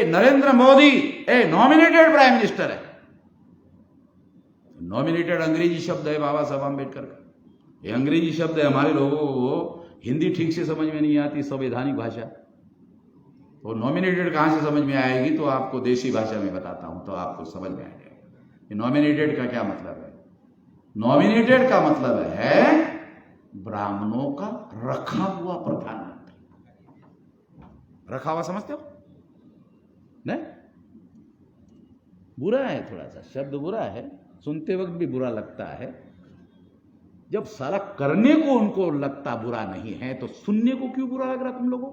[SPEAKER 1] Narendra Modi nominated prime minister है। नॉमिनेटेड अंग्रेजी शब्द है बाबा साहब आंबेडकर का। ये अंग्रेजी शब्द है, हमारे लोगों को हिंदी ठीक से समझ में नहीं आती, संवैधानिक भाषा। तो नॉमिनेटेड कहां से समझ में आएगी? तो आपको देसी भाषा में बताता हूं तो आपको समझ में आ जाएगा। नॉमिनेटेड का क्या मतलब है? नॉमिनेटेड का मतलब है ब्राह्मणों का रखा हुआ प्रधानमंत्री। रखा हुआ समझते हो? नहीं, बुरा है, थोड़ा सा शब्द बुरा है, सुनते वक्त भी बुरा लगता है। जब सारा करने को उनको लगता बुरा नहीं है, तो सुनने को क्यों बुरा लग रहा तुम लोगों?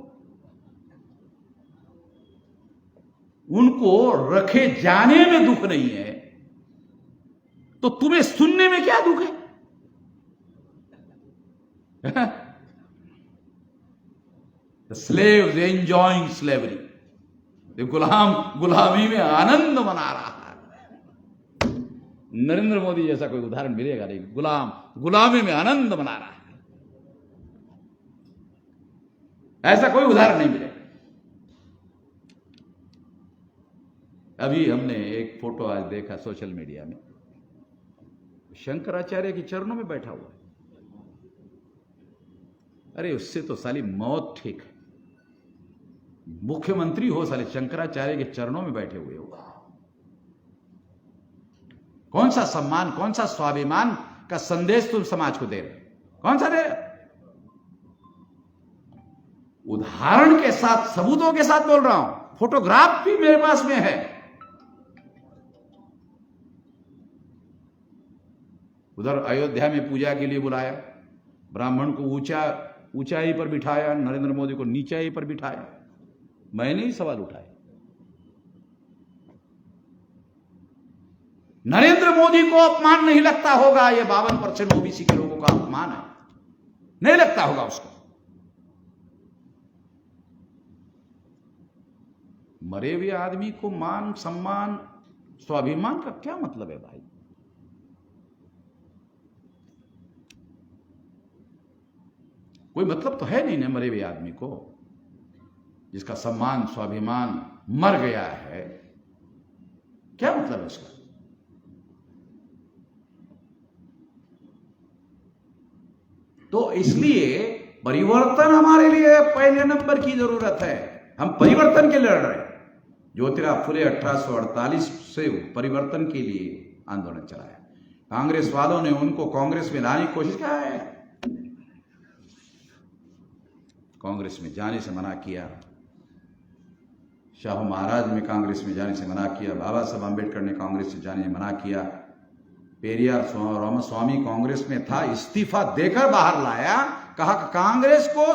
[SPEAKER 1] उनको रखे जाने में दुख नहीं है, तो तुम्हें सुनने में क्या दुख है? The slaves enjoying slavery, गुलाम गुलामी में आनंद मना रहा है। नरेंद्र मोदी जैसा कोई उदाहरण मिलेगा नहीं। गुलाम गुलामी में आनंद मना रहा है, ऐसा कोई उदाहरण नहीं मिलेगा। अभी हमने एक फोटो आज देखा सोशल मीडिया में, शंकराचार्य के चरणों में बैठा हुआ है। अरे उससे तो साली मौत ठीक है। मुख्यमंत्री हो, साले शंकराचार्य के चरणों में बैठे हुए हो। कौन सा सम्मान, कौन सा स्वाभिमान का संदेश तुम समाज को दे रहे? कौन सा दे रहे? उदाहरण के साथ, सबूतों के साथ बोल रहा हूं। फोटोग्राफ भी मेरे पास में है। उधर अयोध्या में पूजा के लिए बुलाया, ब्राह्मण को ऊंचाई पर बिठाया, नरेंद्र मोदी को नीचाई पर बिठाया। मैंने ही सवाल उठाया। नरेंद्र मोदी को अपमान नहीं लगता होगा ये 52% ओबीसी के लोगों का अपमान है, नहीं लगता होगा उसको। मरे हुए आदमी को मान, सम्मान, स्वाभिमान का क्या मतलब है भाई? कोई मतलब तो है नहीं ना मरे हुए आदमी को, जिसका सम्मान स्वाभिमान मर गया है। क्या मतलब है इसका? तो इसलिए परिवर्तन हमारे लिए पहले नंबर की जरूरत है। हम परिवर्तन के लिए लड़ रहे हैं। ज्योतिराव फुले 1848 से परिवर्तन के लिए आंदोलन चलाया। कांग्रेस वालों ने उनको कांग्रेस में लाने की कोशिश किया है, कांग्रेस में जाने से मना किया। शाहू महाराज ने कांग्रेस में जाने से मना किया, बाबा साहब आम्बेडकर ने कांग्रेस से जाने से मना किया, पेरियार रामास्वामी कांग्रेस में था, इस्तीफा देकर बाहर लाया, कहा कि कांग्रेस को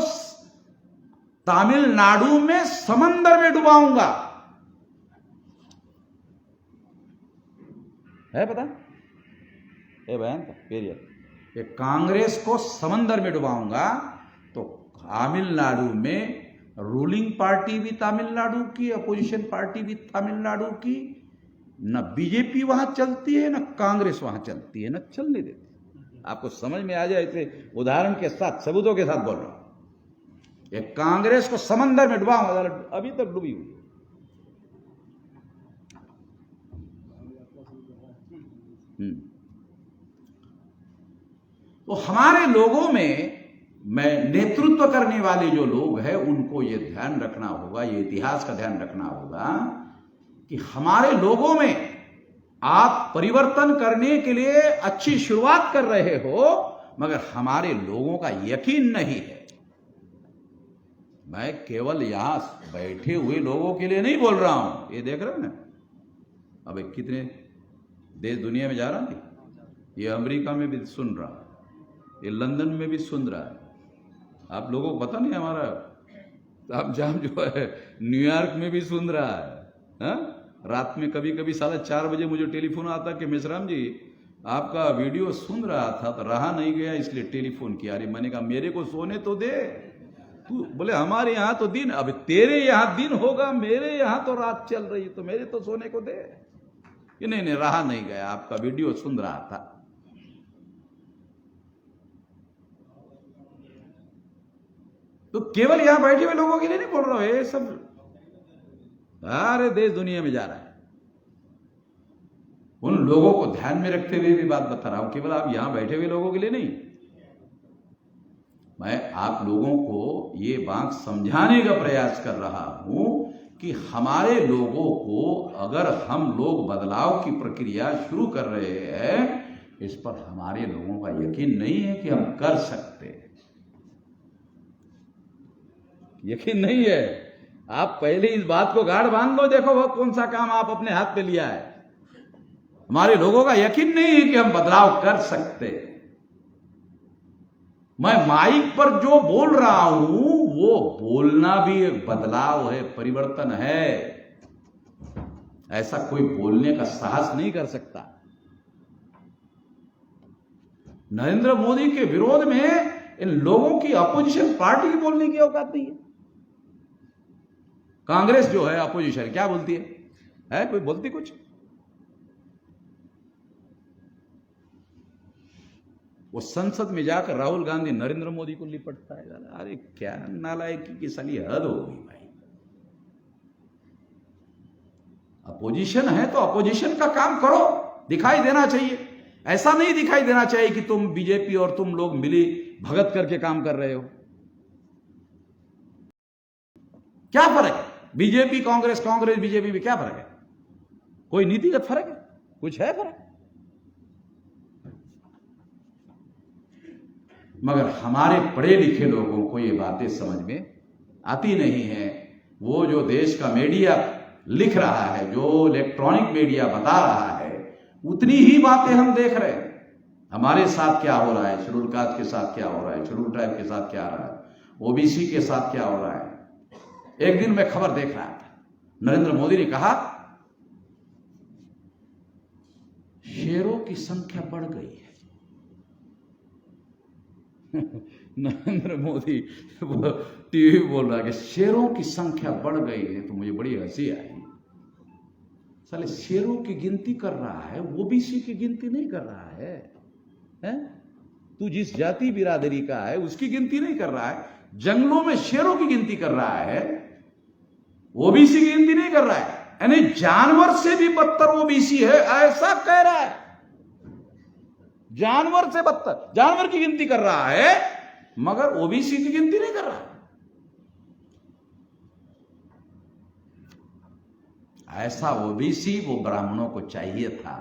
[SPEAKER 1] तमिलनाडु में समंदर में डुबाऊंगा। है पता, ये बयान था पेरियार, कांग्रेस को समंदर में डुबाऊंगा। तो तमिलनाडु में रूलिंग पार्टी भी तमिलनाडु की, अपोजिशन पार्टी भी तमिलनाडु की, न बीजेपी वहां चलती है, न कांग्रेस वहां चलती है, न चलने देती। आपको समझ में आ जाए इसे उदाहरण के साथ, सबूतों के साथ बोल रहा हूं। ये कांग्रेस को समंदर में डुबाऊंगा, अभी तक डूबी हुई। तो हमारे लोगों में नेतृत्व करने वाले जो लोग हैं उनको ये ध्यान रखना होगा, ये इतिहास का ध्यान रखना होगा कि हमारे लोगों में आप परिवर्तन करने के लिए अच्छी शुरुआत कर रहे हो, मगर हमारे लोगों का यकीन नहीं है। मैं केवल यहां बैठे हुए लोगों के लिए नहीं बोल रहा हूं, ये देख रहे हो ना, अब कितने देश दुनिया में जा रहा है, ये अमेरिका में भी सुन रहा है, ये लंदन में भी सुन रहा है। आप लोगों को पता नहीं, हमारा आप जाम जो है न्यूयॉर्क में भी सुन रहा है। हा? रात में कभी कभी 4:30 बजे मुझे टेलीफोन आता कि मिश्राम जी आपका वीडियो सुन रहा था तो रहा नहीं गया इसलिए टेलीफोन किया। अरे मैंने कहा मेरे को सोने तो दे, तू बोले हमारे यहां तो दिन, अब तेरे यहां दिन होगा, मेरे यहां तो रात चल रही, तो मेरे तो सोने को दे। कि नहीं नहीं रहा नहीं गया, आपका वीडियो सुन रहा था। तो केवल यहां बैठे हुए लोगों के लिए नहीं बोल रहा हूं, ये सब सारे देश दुनिया में जा रहा है। उन लोगों को ध्यान में रखते हुए भी बात बता रहा हूं, केवल आप यहां बैठे हुए लोगों के लिए नहीं। मैं आप लोगों को ये बात समझाने का प्रयास कर रहा हूं कि हमारे लोगों को, अगर हम लोग बदलाव की प्रक्रिया शुरू कर रहे हैं, इस पर हमारे लोगों का यकीन नहीं है कि हम कर सकते हैं, यकीन नहीं है। आप पहले इस बात को गाढ़ बांध लो, देखो वो कौन सा काम आप अपने हाथ पे लिया है। हमारे लोगों का यकीन नहीं है कि हम बदलाव कर सकते। मैं माइक पर जो बोल रहा हूं वो बोलना भी एक बदलाव है, परिवर्तन है। ऐसा कोई बोलने का साहस नहीं कर सकता। नरेंद्र मोदी के विरोध में इन लोगों की अपोजिशन पार्टी की बोलने की औकात नहीं है। कांग्रेस जो है अपोजिशन क्या बोलती है कोई बोलती कुछ? वो संसद में जाकर राहुल गांधी नरेंद्र मोदी को लिपटता है। अरे क्या नालायकी की साली हद हो गई भाई। अपोजिशन है तो अपोजिशन का काम करो, दिखाई देना चाहिए। ऐसा नहीं दिखाई देना चाहिए कि तुम बीजेपी और तुम लोग मिली भगत करके काम कर रहे हो। क्या फर्क है बीजेपी कांग्रेस, कांग्रेस बीजेपी में क्या फर्क है? कोई नीतिगत फर्क है? कुछ है फर्क? मगर हमारे पढ़े लिखे लोगों को ये बातें समझ में आती नहीं है। वो जो देश का मीडिया लिख रहा है, जो इलेक्ट्रॉनिक मीडिया बता रहा है, उतनी ही बातें हम देख रहे हैं। हमारे साथ क्या हो रहा है, शेड्यूल कास्ट के साथ क्या हो रहा है, शेड्यूल ट्राइब के साथ क्या हो रहा है, ओबीसी के साथ क्या हो रहा है। एक दिन मैं खबर देख रहा था, नरेंद्र मोदी ने कहा शेरों की संख्या बढ़ गई है। नरेंद्र मोदी टीवी बोल रहा है कि शेरों की संख्या बढ़ गई है, तो मुझे बड़ी हंसी आई। साले शेरों की गिनती कर रहा है, ओबीसी की गिनती नहीं कर रहा है, हैं? तू जिस जाति बिरादरी का है उसकी गिनती नहीं कर रहा है, जंगलों में शेरों की गिनती कर रहा है, ओबीसी की गिनती नहीं कर रहा है। यानी जानवर से भी बदतर ओबीसी है, ऐसा कह रहा है। जानवर से बदतर, जानवर की गिनती कर रहा है मगर ओबीसी की गिनती नहीं कर रहा है। ऐसा ओबीसी वो ब्राह्मणों को चाहिए था।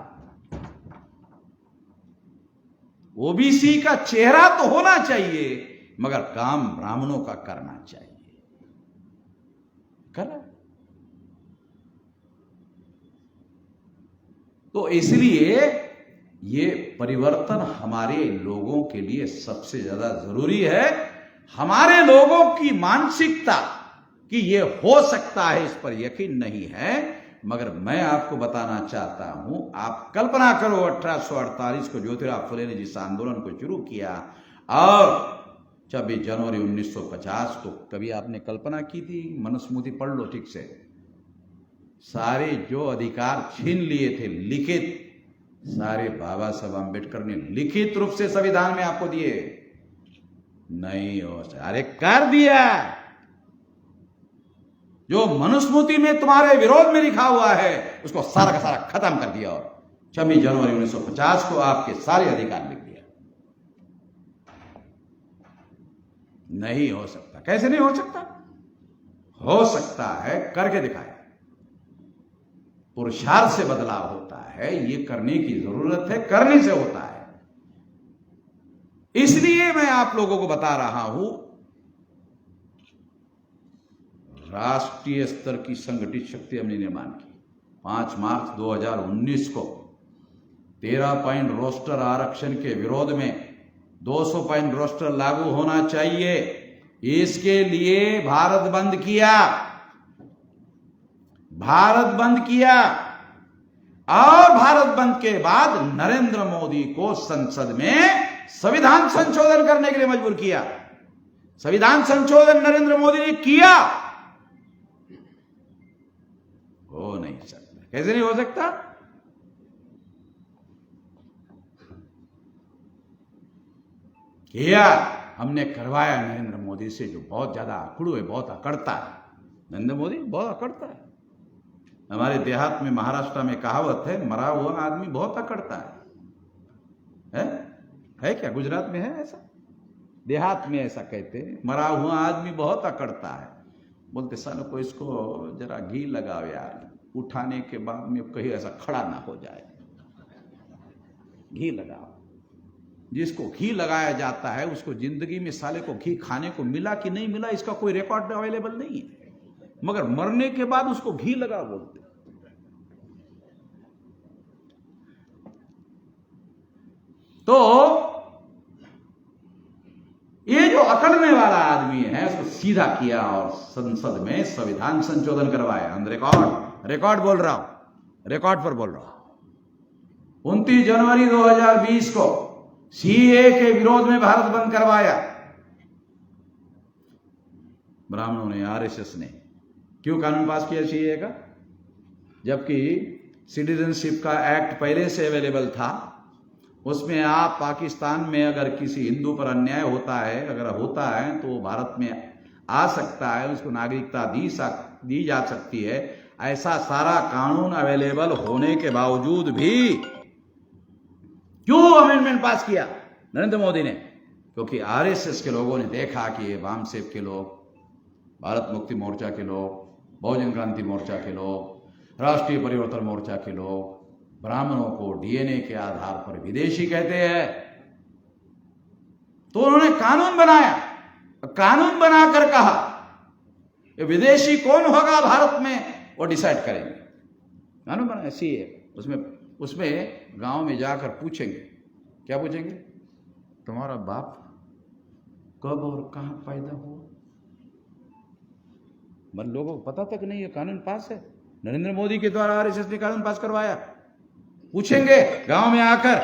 [SPEAKER 1] ओबीसी का चेहरा तो होना चाहिए, मगर काम ब्राह्मणों का करना चाहिए। कर रहा है। तो इसलिए ये परिवर्तन हमारे लोगों के लिए सबसे ज्यादा जरूरी है। हमारे लोगों की मानसिकता कि ये हो सकता है, इस पर यकीन नहीं है। मगर मैं आपको बताना चाहता हूं, आप कल्पना करो 1848 को ज्योतिराव फुले ने जिस आंदोलन को शुरू किया और 26 जनवरी 1950 को, कभी आपने कल्पना की थी? मनुस्मृति पढ़ लो ठीक से। सारे जो अधिकार छीन लिए थे लिखित, सारे बाबा साहब आंबेडकर ने लिखित रूप से संविधान में आपको दिए। नहीं हो सकता। अरे कर दिया। जो मनुस्मृति में तुम्हारे विरोध में लिखा हुआ है उसको सारा का सारा खत्म कर दिया और 26 जनवरी 1950 को आपके सारे अधिकार लिख दिया। नहीं हो सकता। कैसे नहीं हो सकता? हो सकता है, करके दिखाया। पुरुषार्थ से बदलाव होता है, ये करने की जरूरत है, करने से होता है। इसलिए मैं आप लोगों को बता रहा हूं, राष्ट्रीय स्तर की संगठित शक्ति हमने निर्माण की। 5 मार्च 2019 को 13 पॉइंट रोस्टर आरक्षण के विरोध में 200 पॉइंट रोस्टर लागू होना चाहिए, इसके लिए भारत बंद किया। भारत बंद किया और भारत बंद के बाद नरेंद्र मोदी को संसद में संविधान संशोधन करने के लिए मजबूर किया। संविधान संशोधन नरेंद्र मोदी ने किया। हो नहीं सकता। कैसे नहीं हो सकता? किया। हमने करवाया नरेंद्र मोदी से, जो बहुत ज्यादा आकड़ू है, बहुत अकड़ता है। नरेंद्र मोदी बहुत अकड़ता है। हमारे देहात में, महाराष्ट्र में कहावत है, मरा हुआ आदमी बहुत अकड़ता है क्या? गुजरात में है ऐसा? देहात में ऐसा कहते हैं, मरा हुआ आदमी बहुत अकड़ता है। बोलते सालों को इसको जरा घी लगाओ यार, उठाने के बाद में कहीं ऐसा खड़ा ना हो जाए। घी लगाओ। जिसको घी लगाया जाता है उसको जिंदगी में साले को घी खाने को मिला कि नहीं मिला इसका कोई रिकॉर्ड अवेलेबल नहीं है, मगर मरने के बाद उसको घी लगा बोलते। तो ये जो अकड़ने वाला आदमी है उसको सीधा किया और संसद में संविधान संशोधन करवाया। ऑन रिकॉर्ड बोल रहा हूं, रिकॉर्ड पर बोल रहा हूं। 29 जनवरी 2020 को सीए के विरोध में भारत बंद करवाया। ब्राह्मणों ने, आरएसएस ने क्यों कानून पास किया सीए का? जबकि सिटीजनशिप का एक्ट पहले से अवेलेबल था। उसमें आप पाकिस्तान में अगर किसी हिंदू पर अन्याय होता है, अगर होता है तो भारत में आ सकता है, उसको नागरिकता दी जा सकती है। ऐसा सारा कानून अवेलेबल होने के बावजूद भी क्यों अमेंडमेंट पास किया नरेंद्र मोदी ने? क्योंकि आरएसएस के लोगों ने देखा कि ये वामसेफ के लोग, भारत मुक्ति मोर्चा के लोग, बहुजन क्रांति मोर्चा के लोग, राष्ट्रीय परिवर्तन मोर्चा के लोग ब्राह्मणों को डीएनए के आधार पर विदेशी कहते हैं। तो उन्होंने कानून बनाया। कानून बनाकर कहा ये विदेशी कौन होगा भारत में वो डिसाइड करेंगे। कानून बनाया सीए। उसमें गांव में जाकर पूछेंगे, क्या पूछेंगे? तुम्हारा बाप कब और कहां पैदा हुआ? मतलब लोगों को पता तक नहीं है। कानून पास है, नरेंद्र मोदी के द्वारा आरएसएस ने कानून पास करवाया। पूछेंगे गांव में आकर,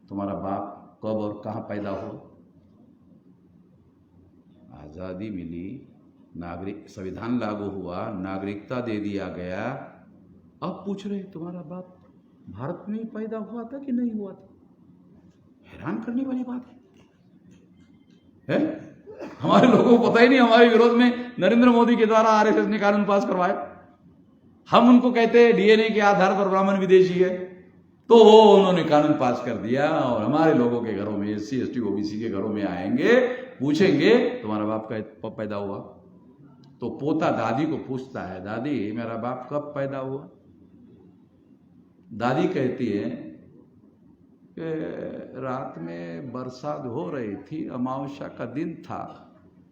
[SPEAKER 1] तुम्हारा बाप कब और कहां पैदा हुआ? आजादी मिली, नागरिक संविधान लागू हुआ, नागरिकता दे दिया गया। अब पूछ रहे तुम्हारा बाप भारत में ही पैदा हुआ था कि नहीं हुआ था? हैरान करने वाली बात है। हमारे लोगों को पता ही नहीं, हमारे विरोध में नरेंद्र मोदी के द्वारा आरएसएस ने कानून पास करवाया। हम उनको कहते हैं डीएनए के आधार पर ब्राह्मण विदेशी है, तो वो उन्होंने कानून पास कर दिया। और हमारे लोगों के घरों में, एससी एसटी ओबीसी के घरों में आएंगे, पूछेंगे तुम्हारा बाप का पैदा हुआ? तो पोता दादी को पूछता है, दादी मेरा बाप कब पैदा हुआ? दादी कहती है कि रात में बरसात हो रही थी, अमावस्या का दिन था,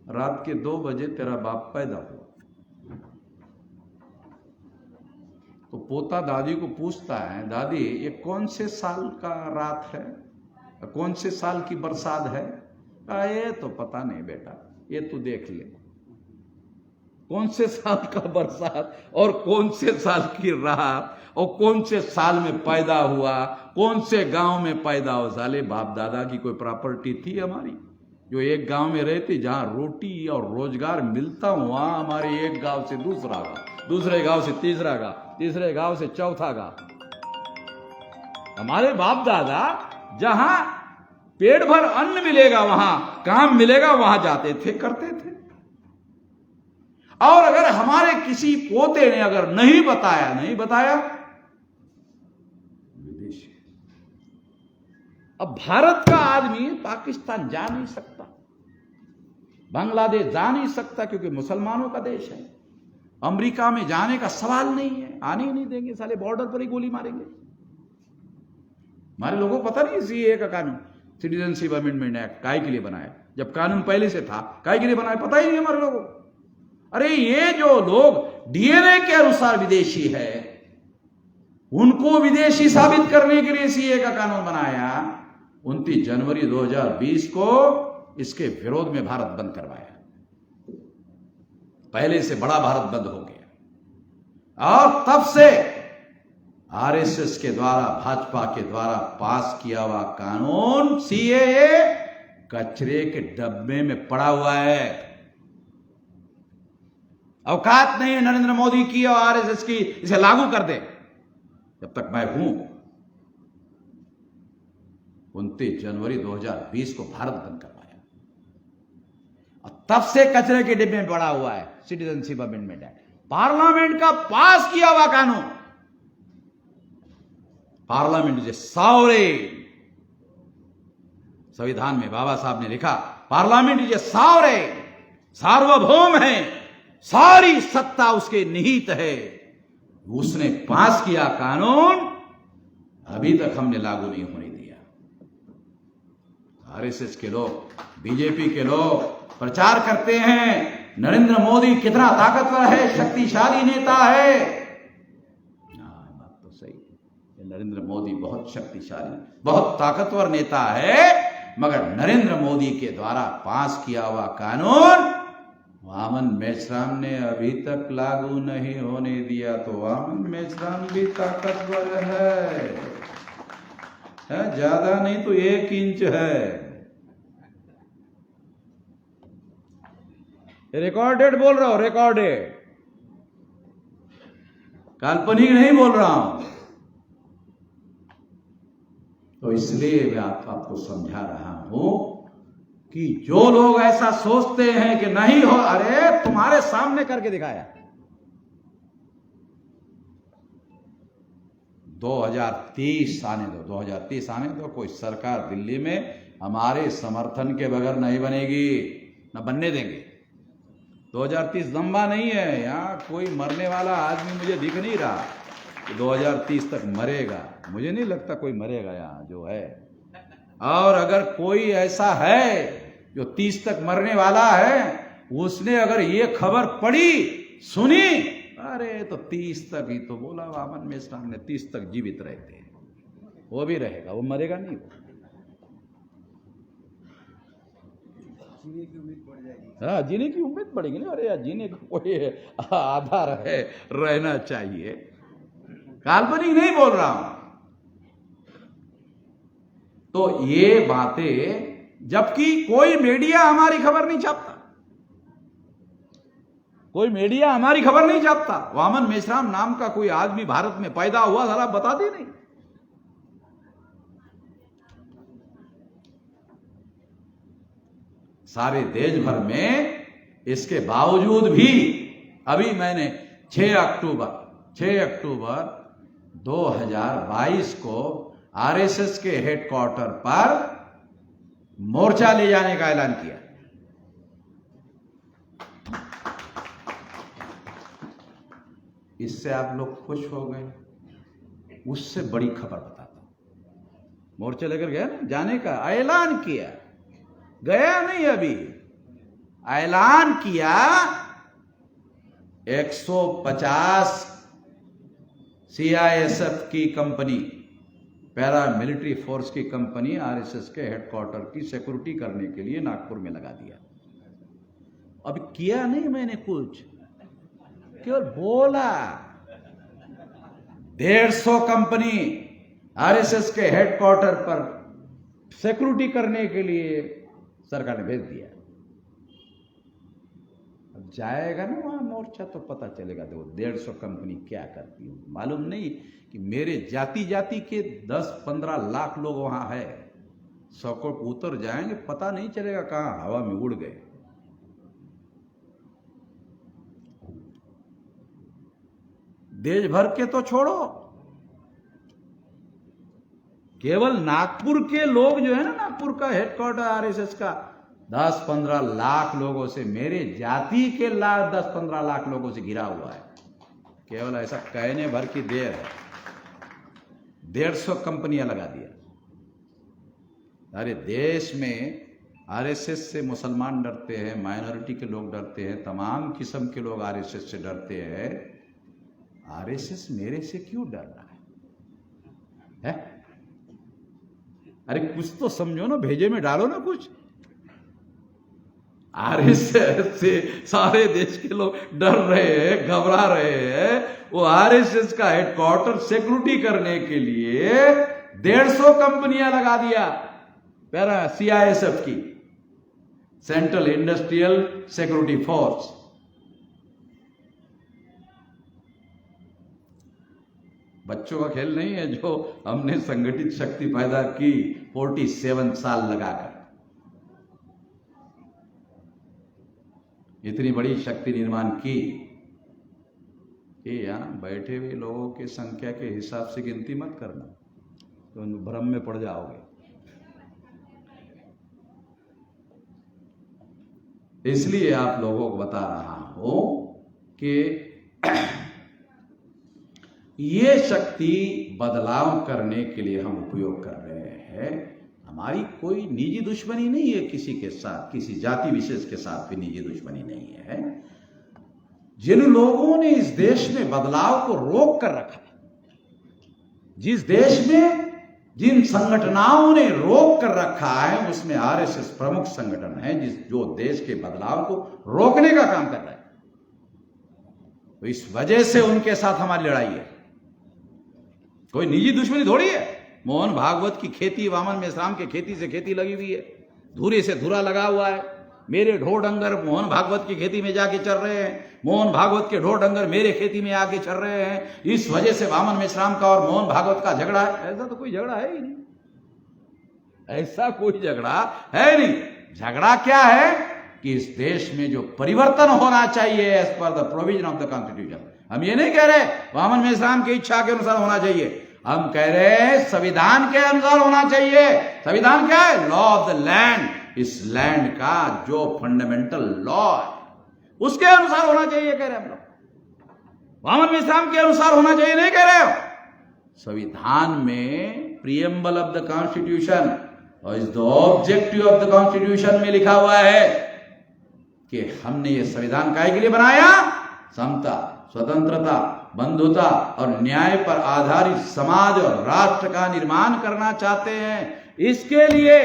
[SPEAKER 1] रात के 2 बजे तेरा बाप पैदा हुआ। तो पोता दादी को पूछता है, दादी ये कौन से साल का रात है, कौन से साल की बरसात है? ये तो पता नहीं बेटा, ये तू देख ले, कौन से साल का बरसात और कौन से साल की रात और कौन से साल में पैदा हुआ, कौन से गांव में पैदा हो। साले बाप दादा की कोई प्रॉपर्टी थी हमारी जो एक गांव में रहती, जहां रोटी और रोजगार मिलता हो, वहां हमारे एक गांव से दूसरा गांव, दूसरे गांव से तीसरा गांव, तीसरे गांव से चौथा गांव। हमारे बाप दादा जहां पेट भर अन्न मिलेगा, वहां काम मिलेगा, वहां जाते थे, करते थे। और अगर हमारे किसी पोते ने अगर नहीं बताया विदेशी। अब भारत का आदमी पाकिस्तान जा नहीं सकता, बांग्लादेश जा नहीं सकता, क्योंकि मुसलमानों का देश है। अमेरिका में जाने का सवाल नहीं है, आने ही नहीं देंगे, साले बॉर्डर पर ही गोली मारेंगे। हमारे लोगों को पता नहीं सीए का कानून, सिटीजनशिप अमेंडमेंट एक्ट काय के लिए बनाया, जब कानून पहले से था, काय के लिए बनाया पता ही नहीं हमारे लोगों को। अरे ये जो लोग डीएनए के अनुसार विदेशी है, उनको विदेशी साबित करने के लिए सीए का कानून बनाया। 29 जनवरी 2020 को इसके विरोध में भारत बंद करवाया, पहले से बड़ा भारत बंद हो गया। और तब से आरएसएस के द्वारा, भाजपा के द्वारा पास किया हुआ कानून सीएए कचरे के डब्बे में पड़ा हुआ है। औकात नहीं है नरेंद्र मोदी की और आरएसएस की इसे लागू कर दे। जब तक मैं हूं, 29 जनवरी 2020 को भारत बंद करवाया, और तब से कचरे के डिब्बे में पड़ा हुआ है सिटीजनशिप अमेंडमेंट एक्ट, पार्लियामेंट का पास किया हुआ कानून। पार्लियामेंट इज ए सॉवरेन, संविधान में बाबा साहब ने लिखा, पार्लियामेंट इज ए सॉवरेन, सार्वभौम है, सारी सत्ता उसके निहित है। उसने पास किया कानून, अभी तक हमने लागू नहीं होने दिया। आरएसएस के लोग, बीजेपी के लोग प्रचार करते हैं नरेंद्र मोदी कितना ताकतवर है, शक्तिशाली नेता है। बात तो सही है, नरेंद्र मोदी बहुत शक्तिशाली, बहुत ताकतवर नेता है, मगर नरेंद्र मोदी के द्वारा पास किया हुआ कानून वामन मेश्राम ने अभी तक लागू नहीं होने दिया। तो वामन मेश्राम भी ताकतवर है, ज्यादा नहीं तो 1 इंच है। रिकॉर्डेड बोल रहा हूं, रिकॉर्डेड, काल्पनिक नहीं बोल रहा हूं। तो इसलिए मैं आपको समझा रहा हूं कि जो लोग ऐसा सोचते हैं कि नहीं हो, अरे तुम्हारे सामने करके दिखाया। 2030 आने दो, 2030 आने दो, कोई सरकार दिल्ली में हमारे समर्थन के बगैर नहीं बनेगी, न बनने देंगे। 2030 लंबा नहीं है, यहां कोई मरने वाला आदमी मुझे दिख नहीं रहा कि 2030 तक मरेगा। मुझे नहीं लगता कोई मरेगा यहां जो है। और अगर कोई ऐसा है जो 30 तक मरने वाला है, उसने अगर ये खबर पढ़ी, सुनी, अरे तो 30 तक ही तो बोला वामन मेश्राम ने, 30 तक जीवित रहते हैं, वो भी रहेगा, वो मरेगा नहीं। जीने की उम्मीद बढ़ जाएगी। हाँ, जीने की उम्मीद बढ़ेगी ना। अरे यार, जीने का कोई आधार है, रहना चाहिए। काल्पनिक नहीं बोल रहा हूं। तो ये बातें, जबकि कोई मीडिया हमारी खबर नहीं छापता, कोई मीडिया हमारी खबर नहीं छापता। वामन मेश्राम नाम का कोई आदमी भारत में पैदा हुआ, साला बताते नहीं। सारे देश भर में, इसके बावजूद भी अभी मैंने 6 अक्टूबर 2022 को आरएसएस के हेडक्वार्टर पर मोर्चा ले जाने का ऐलान किया। इससे आप लोग खुश हो गए। उससे बड़ी खबर बताता हूं, मोर्चे लेकर गया ना, जाने का ऐलान किया, गया नहीं अभी, ऐलान किया 150 सीआईएसएफ की कंपनी, पैरा मिलिट्री फोर्स की कंपनी आरएसएस के हेडक्वार्टर की सिक्योरिटी करने के लिए नागपुर में लगा दिया। अब किया नहीं मैंने कुछ, केवल बोला। 150 कंपनी आरएसएस के हेडक्वार्टर पर सिक्योरिटी करने के लिए सरकार ने भेज दिया। अब जाएगा ना वहां मोर्चा तो पता चलेगा। देखो 150 कंपनी क्या करती है, मालूम नहीं कि मेरे जाति जाति के 10-15 लाख लोग वहां है, 100 को उतर जाएंगे, पता नहीं चलेगा कहां हवा में उड़ गए। देश भर के तो छोड़ो, केवल नागपुर के लोग जो है ना, नागपुर का हेडक्वार्टर आरएसएस का 10-15 लाख लोगों से, मेरे जाति के 10-15 लाख लोगों से घिरा हुआ है। केवल ऐसा कहने भर की देर है, 150 कंपनियां लगा दिया। अरे देश में आरएसएस से मुसलमान डरते हैं, माइनॉरिटी के लोग डरते हैं, तमाम किस्म के लोग आरएसएस से डरते हैं। आरएसएस मेरे से क्यों डर रहा है? अरे कुछ तो समझो ना, भेजे में डालो ना कुछ। आरएसएस से सारे देश के लोग डर रहे हैं, घबरा रहे हैं। वो आरएसएस का हेडक्वार्टर सिक्योरिटी करने के लिए 150 कंपनियां लगा दिया, पैरा सीआईएसएफ की, सेंट्रल इंडस्ट्रियल सिक्योरिटी फोर्स। बच्चों का खेल नहीं है जो हमने संगठित शक्ति पैदा की 47 साल लगाकर। इतनी बड़ी शक्ति निर्माण की कि यहां बैठे हुए लोगों की संख्या के हिसाब से गिनती मत करना, तो भ्रम में पड़ जाओगे। इसलिए आप लोगों को बता रहा हूं कि ये शक्ति बदलाव करने के लिए हम उपयोग कर रहे हैं। हमारी कोई निजी दुश्मनी नहीं है किसी के साथ, किसी जाति विशेष के साथ भी निजी दुश्मनी नहीं है। जिन लोगों ने इस देश में बदलाव को रोक कर रखा है, जिस देश में जिन संगठनों ने रोक कर रखा है, उसमें आरएसएस प्रमुख संगठन है, जो देश के बदलाव को रोकने का काम कर रहा है। तो इस वजह से उनके साथ हमारी लड़ाई है। कोई निजी दुश्मनी थोड़ी है। मोहन भागवत की खेती, वामन मेश्राम के खेती से खेती लगी हुई है, धुरे से धुरा लगा हुआ है। मेरे ढोर डंगर मोहन भागवत की खेती में जाके चल रहे हैं, मोहन भागवत के ढोर डंगर मेरे खेती में आके चल रहे हैं। इस वजह से वामन मेश्राम का और मोहन भागवत का झगड़ा है। ऐसा तो कोई झगड़ा है ही नहीं, ऐसा कोई झगड़ा है नहीं। झगड़ा क्या है कि इस देश में जो परिवर्तन होना चाहिए as per the provision of the constitution. हम ये नहीं कह रहे वामन मेश्राम की इच्छा के अनुसार होना चाहिए, हम कह रहे हैं संविधान के अनुसार होना चाहिए। संविधान क्या है? Law of the land. इस लैंड का जो फंडामेंटल लॉ है उसके अनुसार होना चाहिए कह रहे हैं हम लोग। वामन मेश्राम के अनुसार होना चाहिए नहीं कह रहे हो। संविधान में प्रीएम्बल ऑफ द कॉन्स्टिट्यूशन और is the objective of the constitution में लिखा हुआ है कि हमने ये संविधान काहे के लिए बनाया? समता, स्वतंत्रता, बंधुता और न्याय पर आधारित समाज और राष्ट्र का निर्माण करना चाहते हैं। इसके लिए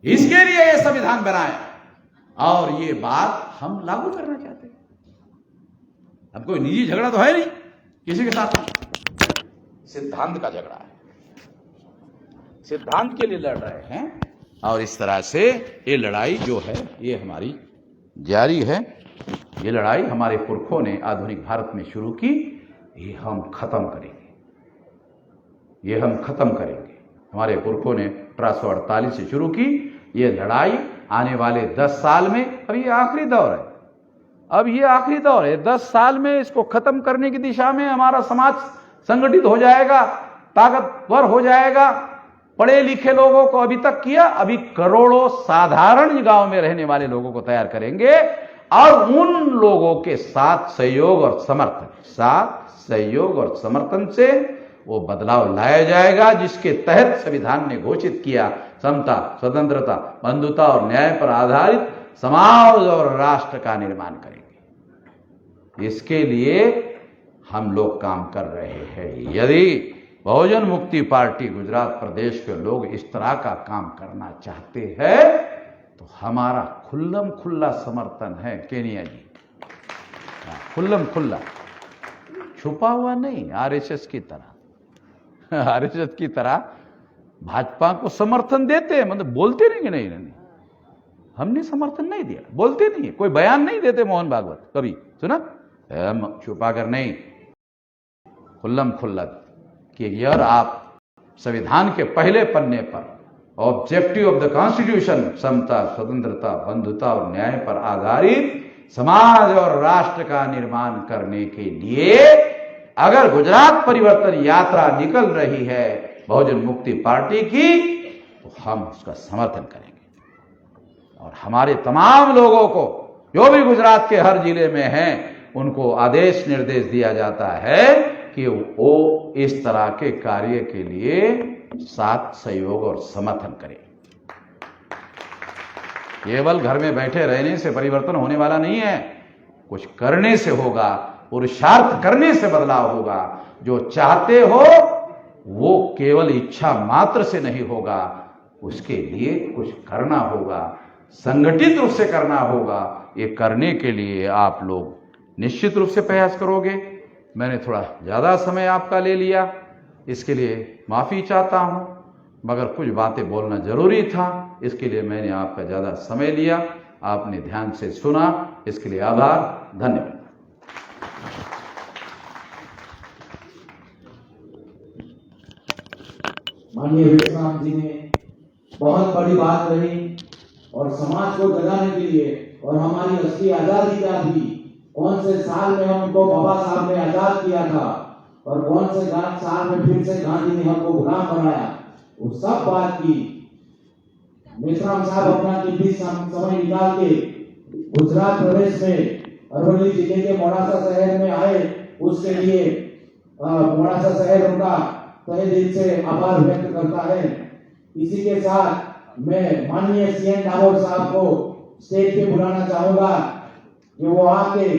[SPEAKER 1] ये संविधान बनाया और ये बात हम लागू करना चाहते हैं। अब कोई निजी झगड़ा तो है नहीं किसी के साथ, सिद्धांत का झगड़ा है। सिद्धांत के लिए लड़ रहे हैं और इस तरह से ये लड़ाई जो है ये हमारी जारी है। ये लड़ाई हमारे पुरखों ने आधुनिक भारत में शुरू की, ये हम खत्म करेंगे, ये हम खत्म करेंगे। हमारे पुरखों ने 1848 से शुरू की ये लड़ाई। आने वाले 10 साल में, अब ये आखिरी दौर है, अब ये आखिरी दौर है। 10 साल में इसको खत्म करने की दिशा में हमारा समाज संगठित हो जाएगा, ताकतवर हो जाएगा। पढ़े लिखे लोगों को अभी तक किया, अभी करोड़ों साधारण गांव में रहने वाले लोगों को तैयार करेंगे और उन लोगों के साथ सहयोग और समर्थन से वो बदलाव लाया जाएगा जिसके तहत संविधान ने घोषित किया समता, स्वतंत्रता, बंधुता और न्याय पर आधारित समाज और राष्ट्र का निर्माण करेंगे। इसके लिए हम लोग काम कर रहे हैं। यदि बहुजन मुक्ति पार्टी गुजरात प्रदेश के लोग इस तरह का काम करना चाहते हैं तो हमारा खुल्लम खुल्ला समर्थन है। केनिया जी, खुल्लम खुल्ला, छुपा हुआ नहीं। आरएसएस की तरह भाजपा को समर्थन देते हैं, मतलब बोलते नहीं कि नहीं, हमने समर्थन नहीं दिया, बोलते नहीं, कोई बयान नहीं देते। मोहन भागवत कभी सुना? हम छुपा कर नहीं, खुल्लम खुल्ला कि यार आप संविधान के पहले पन्ने पर ऑब्जेक्टिव ऑफ द कॉन्स्टिट्यूशन समता, स्वतंत्रता, बंधुता और न्याय पर आधारित समाज और राष्ट्र का निर्माण करने के लिए अगर गुजरात परिवर्तन यात्रा निकल रही है बहुजन मुक्ति पार्टी की तो हम उसका समर्थन करेंगे। और हमारे तमाम लोगों को जो भी गुजरात के हर जिले में हैं उनको आदेश निर्देश दिया जाता है कि वो इस तरह के कार्य के लिए साथ सहयोग और समर्थन करें। केवल घर में बैठे रहने से परिवर्तन होने वाला नहीं है, कुछ करने से होगा, पुरुषार्थ करने से बदलाव होगा। जो चाहते हो वो केवल इच्छा मात्र से नहीं होगा, उसके लिए कुछ करना होगा, संगठित रूप से करना होगा। ये करने के लिए आप लोग निश्चित रूप से प्रयास करोगे। मैंने थोड़ा ज़्यादा समय आपका ले लिया, इसके लिए माफ़ी चाहता हूँ, मगर कुछ बातें बोलना ज़रूरी था, इसके लिए मैंने आपका ज़्यादा समय लिया। आपने ध्यान से सुना, इसके लिए आभार, धन्यवाद।
[SPEAKER 2] माननीय विश्राम जी ने बहुत बड़ी बात रही और समाज को जगाने के लिए और हमारी असली आजादी क्या थी, कौन से साल में हमको बाबा साहब ने आजाद किया था और कौन से साल में फिर से गांधी ने हमको गुलाम बनाया, वो सब बात की। विश्राम साहब अपना कीमती समय निकाल के गुजरात प्रदेश में अरवली जिले के मोड़ासा शहर में आए, उसके लिए मोड़ासा शहर उनका तहे दिल से आभार व्यक्त करता है। इसी के साथ मैं माननीय सीएम डामोर साहब को स्टेज पे बुलाना चाहूंगा कि वो आके